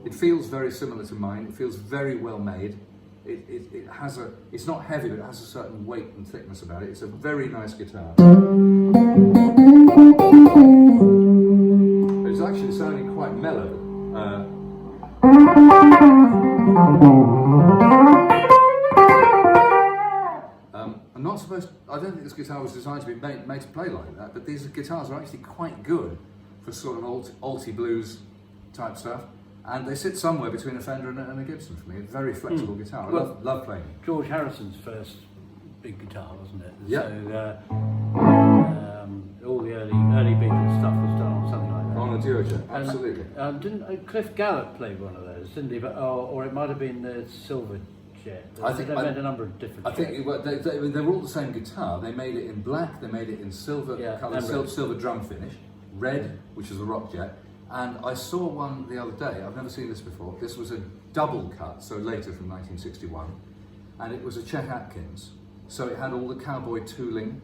it feels very similar to mine, it feels very well made. It has it's not heavy, but it has a certain weight and thickness about it. It's a very nice guitar. It's actually sounding quite mellow. I'm not supposed. I don't think this guitar was designed to be made to play like that. But these guitars are actually quite good for sort of alty blues type stuff, and they sit somewhere between a Fender and a Gibson for me. A very flexible guitar. I love playing it. George Harrison's first big guitar, wasn't it? Yeah. So all the early Beatles stuff was done on something like that. On a Duo Jet, absolutely. Didn't Cliff Gallup play one of those? Didn't he? But, or it might have been the Silver Jet. I think they made a number of different. I think they were all the same guitar. They made it in black. They made it in silver colour, silver drum finish, red, which is a Rock Jet. And I saw one the other day. I've never seen this before. This was a double cut, so later from 1961, and it was a Chet Atkins. So it had all the cowboy tooling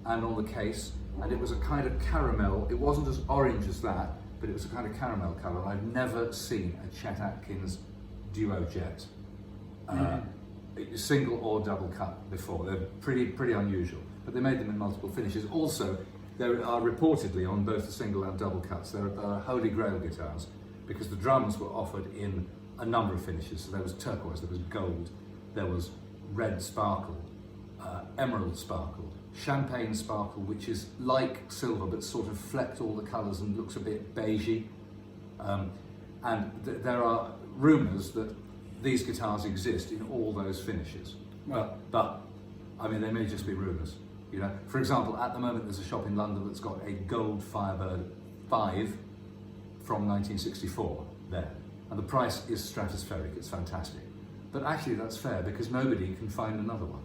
and on the case, and it was a kind of caramel. It wasn't as orange as that, but it was a kind of caramel colour. And I've never seen a Chet Atkins Duo Jet, single or double cut before. They're pretty unusual, but they made them in multiple finishes. Also, there are reportedly on both the single and double cuts, there are holy grail guitars, because the drums were offered in a number of finishes. So there was turquoise, there was gold, there was red sparkle, emerald sparkle, champagne sparkle, which is like silver but sort of flecked all the colours and looks a bit beigey. And there are rumours that these guitars exist in all those finishes. But I mean, they may just be rumours. You know, for example, at the moment there's a shop in London that's got a gold Firebird 5 from 1964 there, and the price is stratospheric. It's fantastic. But actually that's fair because nobody can find another one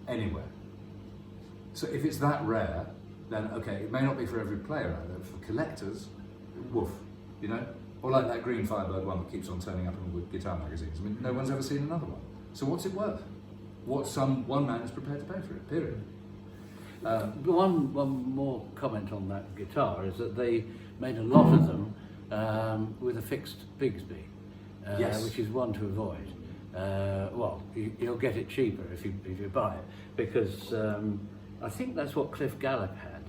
anywhere. So if it's that rare, then okay, it may not be for every player out there. For collectors, woof, you know? Or like that green Firebird one that keeps on turning up in all the guitar magazines. I mean, no one's ever seen another one. So what's it worth? What one man is prepared to pay for it, period. One more comment on that guitar is that they made a lot of them with a fixed Bigsby, Yes. which is one to avoid. Well, you'll get it cheaper if you buy it, because I think that's what Cliff Gallup had.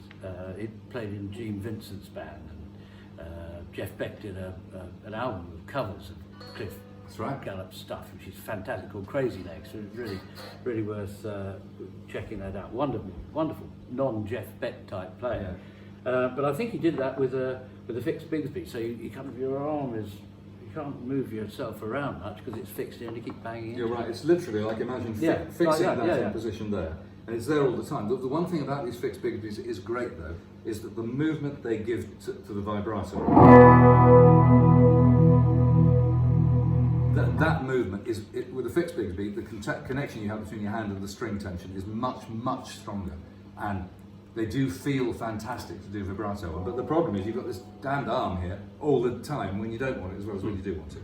It played in Gene Vincent's band, and Jeff Beck did an album of covers of Cliff Gallup's stuff, which is fantastic, called Crazy Legs. So it's really worth checking that out. Wonderful non-Jeff Beck type player. But I think he did that with a fixed Bigsby. So you kind of, your arm is, you can't move yourself around much because it's fixed in and you keep banging. You're right. It's literally like imagine fixing that in position there, and it's there all the time. The one thing about these fixed Bigsbys is great though, is that the movement they give to the vibrato. That movement is, with a fixed Bigsby, the connection you have between your hand and the string tension is much stronger, and they do feel fantastic to do vibrato on. But the problem is you've got this damned arm here all the time when you don't want it as well as when you do want it.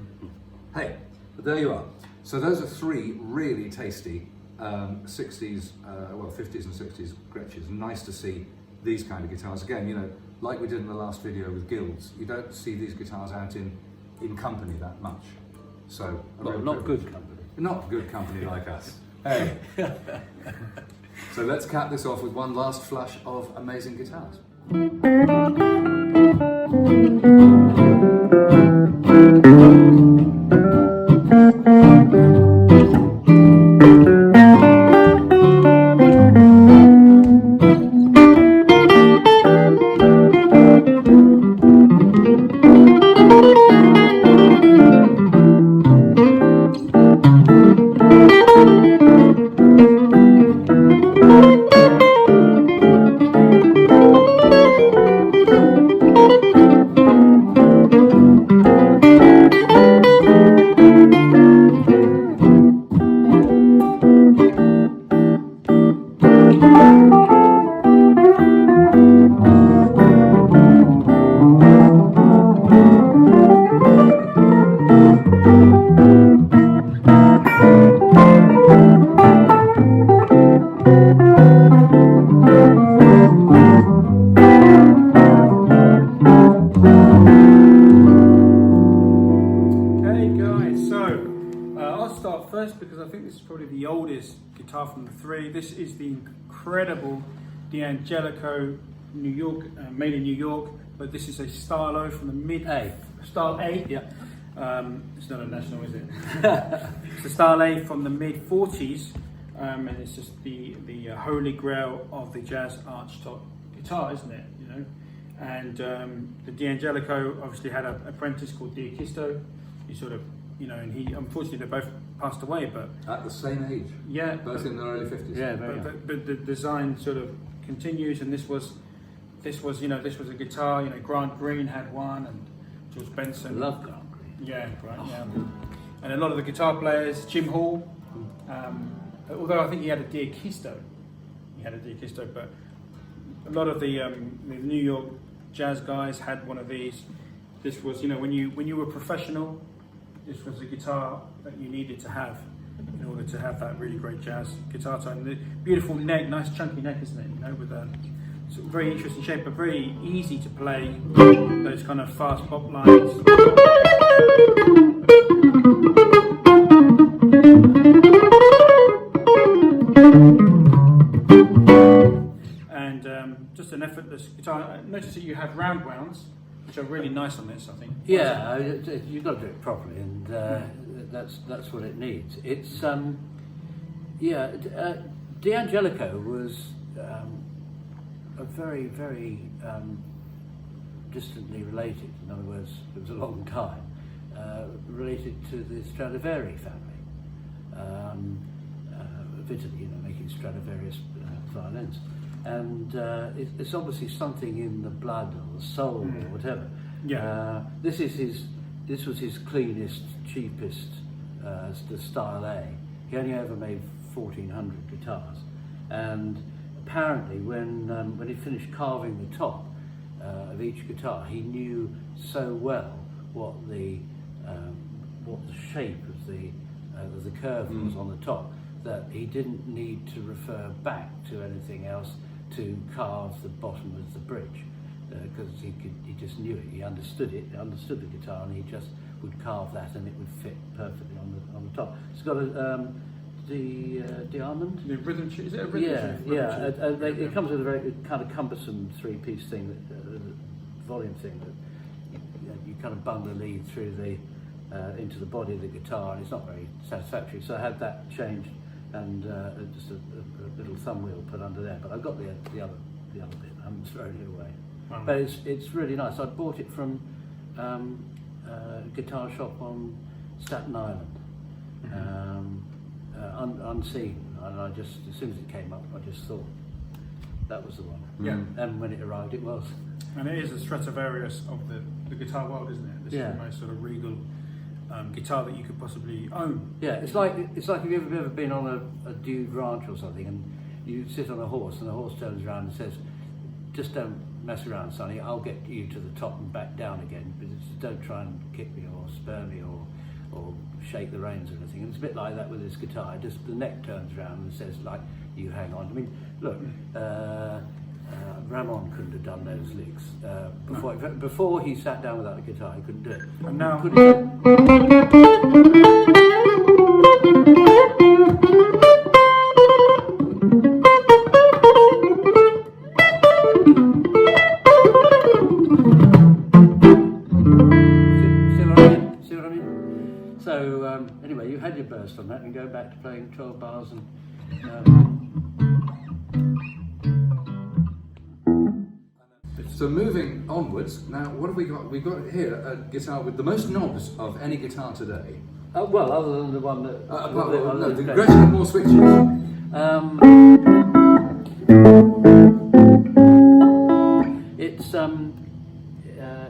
Hey, but there you are. So those are three really tasty 60s, well 50s and 60s Gretsches. Nice to see these kind of guitars again. You know, like we did in the last video with Guilds. You don't see these guitars out in company that much. So Well, not good company. Not good company like us. Hey. So let's cap this off with one last flush of amazing guitars. Guitar from the three. This is the incredible D'Angelico, New York, made in New York, but this is a Stylo from the mid Style A. Yeah. It's not a national, is it? It's a Style A from the mid 40s, and it's just the holy grail of the jazz archtop guitar, isn't it? You know, and the D'Angelico obviously had an apprentice called D'Acquisto. He sort of, you know, and he unfortunately they both passed away, but at the same age. Yeah, both in their early 50s. Yeah, but the design sort of continues, and this was you know, this was a guitar. You know, Grant Green had one, and George Benson. Love Grant Green. Yeah, right. Yeah, and a lot of the guitar players, Jim Hall. Although I think he had a D'Acquisto. But a lot of the New York jazz guys had one of these. This was, you know, when you were professional, this was a guitar that you needed to have in order to have that really great jazz guitar tone. The beautiful neck, nice chunky neck, isn't it? You know, with a sort of very interesting shape, but very easy to play those kind of fast pop lines. And just an effortless guitar. Notice that you have round wounds, which are really nice on this, I think. Yeah, you've got to do it properly, and that's what it needs. It's D'Angelico was a very, very distantly related. In other words, it was a long time related to the Stradivari family of Italy, you know, making Stradivarius violins. And it's obviously something in the blood or the soul or whatever. Yeah. This was his cleanest, cheapest, the Style A. He only ever made 1,400 guitars, and apparently when he finished carving the top of each guitar, he knew so well what the shape of the curve was on the top, that he didn't need to refer back to anything else to carve the bottom of the bridge, because he just knew it. He understood it. He understood the guitar, and he just would carve that, and it would fit perfectly on the top. It's got a diamond. The rhythm tube. Is it a rhythm tube? Yeah. It comes with a very kind of cumbersome three-piece thing, volume thing that you kind of bung the lead through into the body of the guitar, and it's not very satisfactory. So I had that changed, and just a little thumb wheel put under there. But I've got the other bit. I haven't thrown it away. But it's really nice. I bought it from a guitar shop on Staten Island, unseen, and I just, as soon as it came up, I just thought that was the one. Yeah. And when it arrived, it was. And it is a Stradivarius of the guitar world, isn't it? This is the most sort of regal guitar that you could possibly own. Yeah, it's like if you've ever been on a dude ranch or something, and you sit on a horse, and the horse turns around and says, "Just don't mess around, sonny. I'll get you to the top and back down again, but just don't try and kick me or spur me or or shake the reins or anything. And it's a bit like that with this guitar. Just the neck turns around and says, like, you hang on. I mean, look, Ramon couldn't have done those licks before he sat down without a guitar. He couldn't do it. And now, see what I mean? So anyway, you had your burst on that, and go back to playing 12 bars and. So moving onwards, now what have we got? We've got here a guitar with the most knobs of any guitar today. Well, other than the one that... the Gretchen had more switches.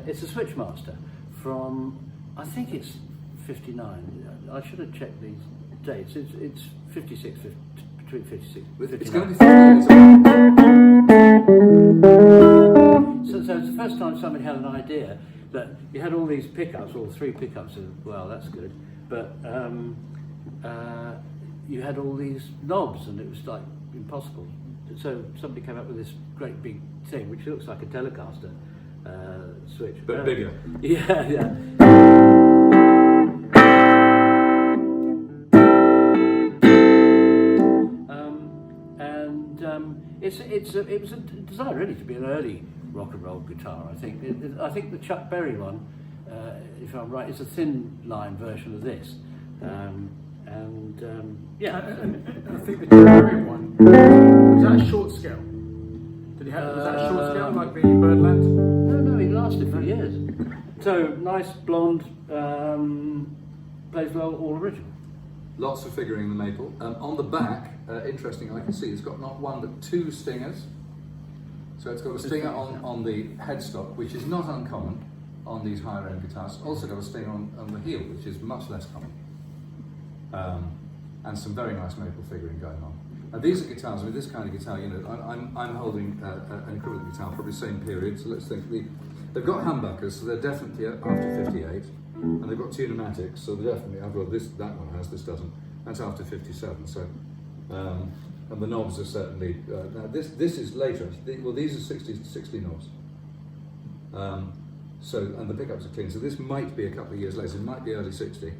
It's a Switchmaster from, I think it's 59. I should have checked these dates. It's 56, between 56 and 59. It's going to be 50 years. So it's the first time somebody had an idea that you had all these pickups, all three pickups, and well, that's good, but you had all these knobs, and it was like impossible. So somebody came up with this great big thing, which looks like a Telecaster switch. But bigger. Yeah, yeah. It was designed really to be an early rock and roll guitar. I think. I think the Chuck Berry one, if I'm right, is a thin line version of this. Yeah. and I think the Berry one, was that a short scale? Did he have, was that a short scale like the Birdland? No, it lasted for years. So nice blonde, plays well, all original. Lots of figuring in the maple. On the back, interesting, I can see it's got not one but two stingers. So it's got a stinger on the headstock, which is not uncommon on these higher end guitars. Also got a stinger on the heel, which is much less common. And some very nice maple figuring going on. Now these are guitars, with this kind of guitar, you know, I'm holding an equivalent guitar, probably same period, so let's think. They've got humbuckers, so they're definitely after 58. And they've got tunumatics, so they're definitely, well, that one has, this doesn't. That's after 57, so, and the knobs are certainly, now this is later, well these are 60 knobs. So, and the pickups are clean, so this might be a couple of years later, it might be early 60.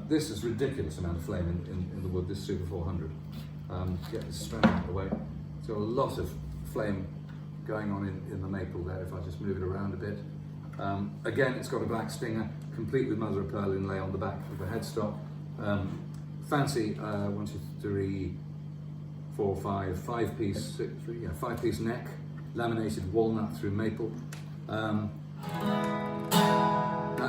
This is ridiculous amount of flame in the wood, this Super 400. Get this strand out of the way. It's got a lot of flame going on in the maple there, if I just move it around a bit. Again, it's got a black stinger, complete with mother of pearl inlay on the back of the headstock. Fancy 1, 2, 3, 4, 5, 5-piece, 5-piece neck, laminated walnut through maple.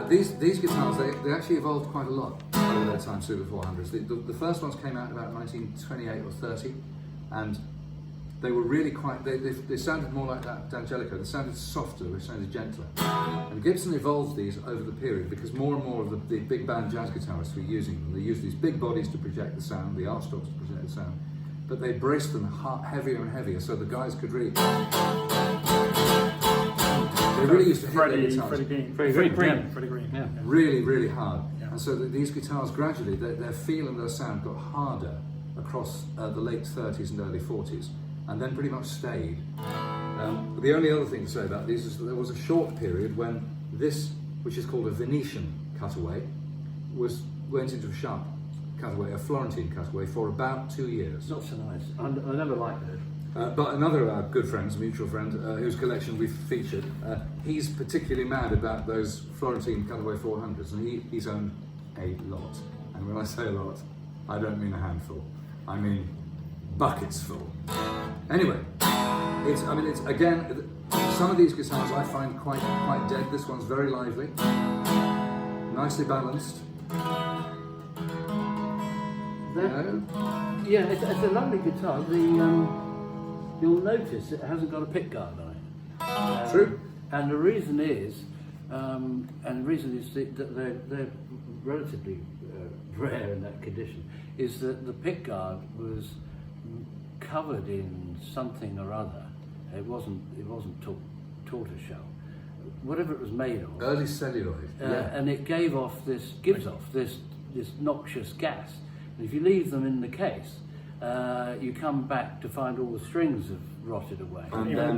These guitars, they actually evolved quite a lot over their time, Super 400s. The first ones came out in about 1928 or 30, and they were really quite, they sounded more like that D'Angelico. They sounded softer, they sounded gentler. And Gibson evolved these over the period because more and more of the big band jazz guitarists were using them. They used these big bodies to project the sound, the arcstocks to project the sound, but they braced them heavier and heavier so the guys could really... They really used to hit their guitars. Freddie Green. Yeah. Really, really hard. Yeah. And so these guitars gradually, their feel and their sound got harder across the late 30s and early 40s. And then pretty much stayed. But the only other thing to say about these is that there was a short period when this, which is called a Venetian cutaway, went into a sharp cutaway, a Florentine cutaway, for about 2 years. Not so nice. I never liked it. But another of our good friends, mutual friend, whose collection we've featured, he's particularly mad about those Florentine cutaway 400s, and he's owned a lot. And when I say a lot, I don't mean a handful. I mean buckets full. Anyway, it's again, some of these guitars I find quite dead. This one's very lively, nicely balanced. Yeah, it's a lovely guitar. You'll notice it hasn't got a pickguard on it. True. And the reason is, that they're relatively rare in that condition, is that the pickguard was covered in something or other. It wasn't tortoiseshell, whatever it was made of. Early celluloid. And it gives off this noxious gas. And if you leave them in the case, you come back to find all the strings have rotted away, and all the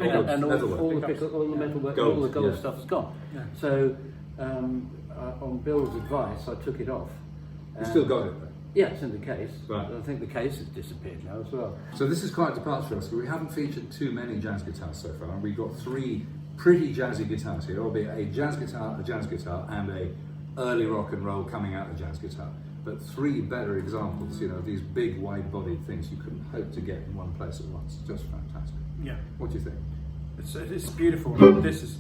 metalwork, all the gold stuff is gone. Yeah. So, on Bill's advice, I took it off. You still got it though? Yeah, it's in the case. Right. I think the case has disappeared now as well. So this is quite a departure for us. We haven't featured too many jazz guitars so far. We've got 3 pretty jazzy guitars here, albeit a jazz guitar, and a early rock and roll coming out of jazz guitar. But 3 better examples, you know, these big wide-bodied things you couldn't hope to get in one place at once. Just fantastic. Yeah. What do you think? It's beautiful. This is,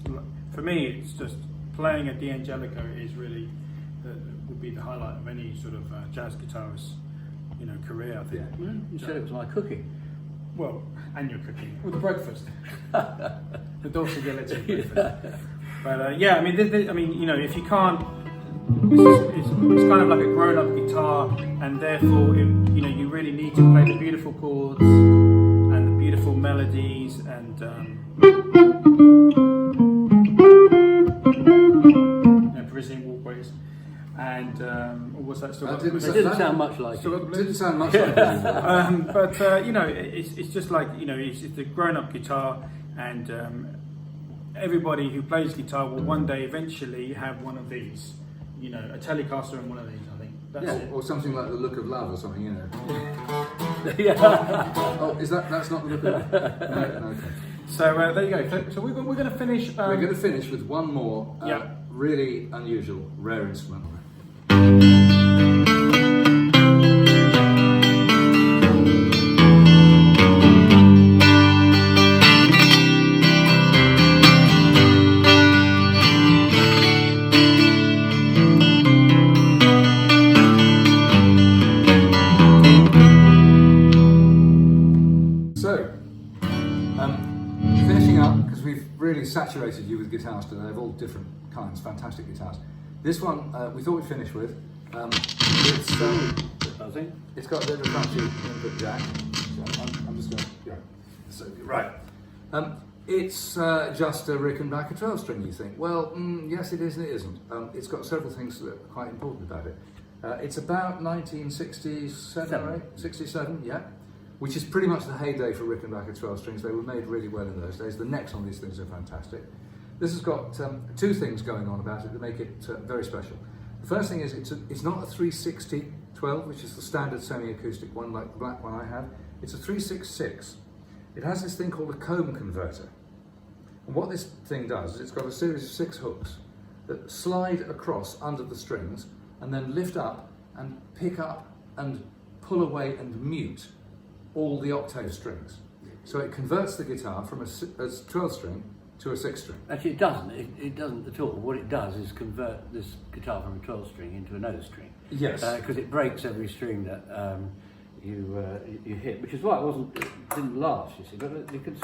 for me, it's just playing a D'Angelico is really would be the highlight of any sort of jazz guitarist, you know, career. I think. Yeah. You said it was like cooking. Well, and your cooking. Well, the breakfast, the dulce de leche breakfast. But yeah, I mean, you know, if you can't, it's kind of like a grown-up guitar, and therefore, you know, you really need to play the beautiful chords and the beautiful melodies and. Parisian walkways, and what's that still? It didn't sound much like it. Didn't sound much like it. But you know, it's just like, you know, it's a grown-up guitar, and everybody who plays guitar will one day eventually have one of these. You know, a Telecaster and one of these. I think that's it. Or something like the Look of Love or something, you know. Yeah. Oh, that's not the Look of Love? No, okay. So there you go. So we're going to finish. We're going to finish with one more really unusual, rare instrument. Finishing up, because we've really saturated you with guitars today of all different kinds, fantastic guitars. This one we thought we'd finish with. It's got a bit of a crunchy input jack. So I'm just going to, yeah. So, right. It's just a Rickenbacker 12 string, you think? Well, yes it is and it isn't. It's got several things that are quite important about it. It's about 1967, right? 67, yeah. Which is pretty much the heyday for Rickenbacker 12 strings. They were made really well in those days. The necks on these things are fantastic. This has got 2 things going on about it that make it very special. The first thing is it's not a 360 12, which is the standard semi-acoustic one like the black one I have. It's a 366. It has this thing called a comb converter. And what this thing does is it's got a series of 6 hooks that slide across under the strings and then lift up and pick up and pull away and mute all the octave strings. So it converts the guitar from a 12 string to a 6 string. Actually it doesn't, it doesn't at all. What it does is convert this guitar from a 12 string into an O string. Yes. Because it breaks every string that you hit, which is why it didn't last, you see. But you can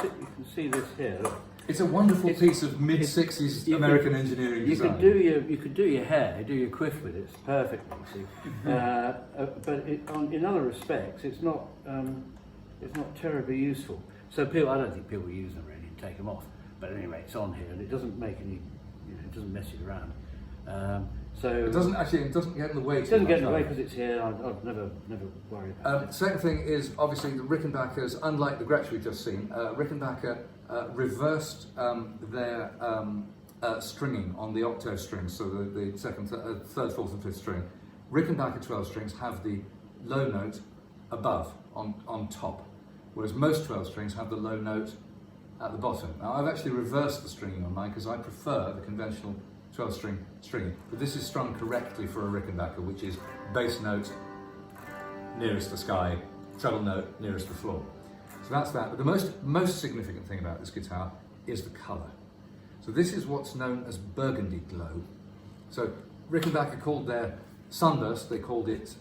see this here. Look. It's a wonderful piece of mid-60s American engineering design. You could do your hair, do your quiff with it, it's perfect, you see. But in other respects, it's not terribly useful. So I don't think people use them really and take them off. But anyway, it's on here and it doesn't make any, it doesn't mess it around. It doesn't get in the way. It doesn't get in the way because it's here. I'd never worry about it. Second thing is obviously the Rickenbackers, unlike the Gretsch we've just seen, Rickenbacker reversed their stringing on the octave strings, so the second, third, fourth, and fifth string. Rickenbacker 12 strings have the low note above on top, whereas most 12 strings have the low note at the bottom. Now I've actually reversed the stringing on mine because I prefer the conventional 12 string stringing, but this is strung correctly for a Rickenbacker, which is bass note nearest the sky, treble note nearest the floor. So that's that. But the most significant thing about this guitar is the colour. So this is what's known as Burgundy Glow. So Rickenbacker called their Sunburst, they called it,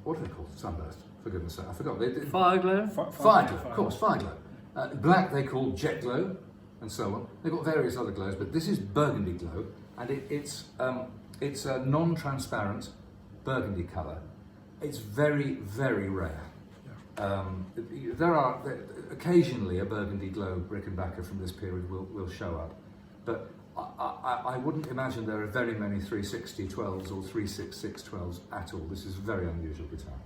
what do they call it? Sunburst, for goodness sake, I forgot. Fire glow? Fire glow, of course, fire glow. Black they called jet glow, and so on. They've got various other glows, but this is Burgundy Glow, and it's a non-transparent burgundy colour. It's very, very rare. Occasionally a Burgundy Glow Rickenbacker from this period will show up, but I wouldn't imagine there are very many 360 12s or 366 12s at all. This is a very unusual guitar.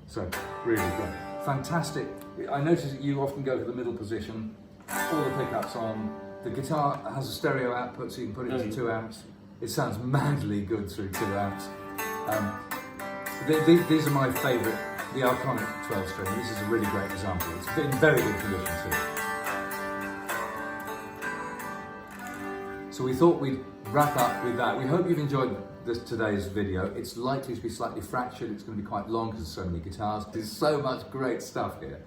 So, really great. Fantastic. I notice that you often go to the middle position, all the pickups on. The guitar has a stereo output, so you can put it into 2 amps. It sounds madly good through 2 amps. These are my favourite, the Iconic 12 string. This is a really great example. It's in very good condition too. So we thought we'd wrap up with that. We hope you've enjoyed today's video. It's likely to be slightly fractured. It's going to be quite long because there's so many guitars. There's so much great stuff here.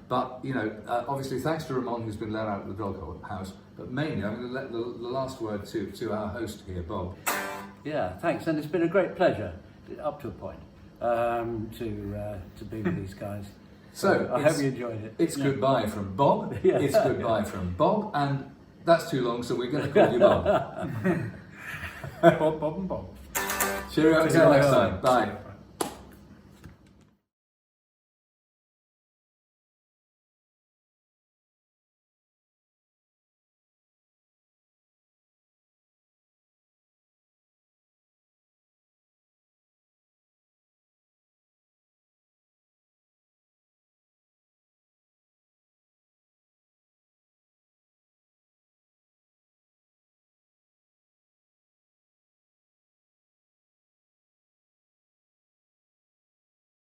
But you know, obviously thanks to Ramon, who's been let out of the doghouse, but mainly I'm going to let the last word to our host here, Bob. Yeah, thanks, and it's been a great pleasure, up to a point, to be with these guys. So I hope you enjoyed it. It's goodbye from Bob. Yeah. It's goodbye from Bob, and that's too long, so we're going to call you Bob. Bob and Bob. Cheerio, until next time. Bye.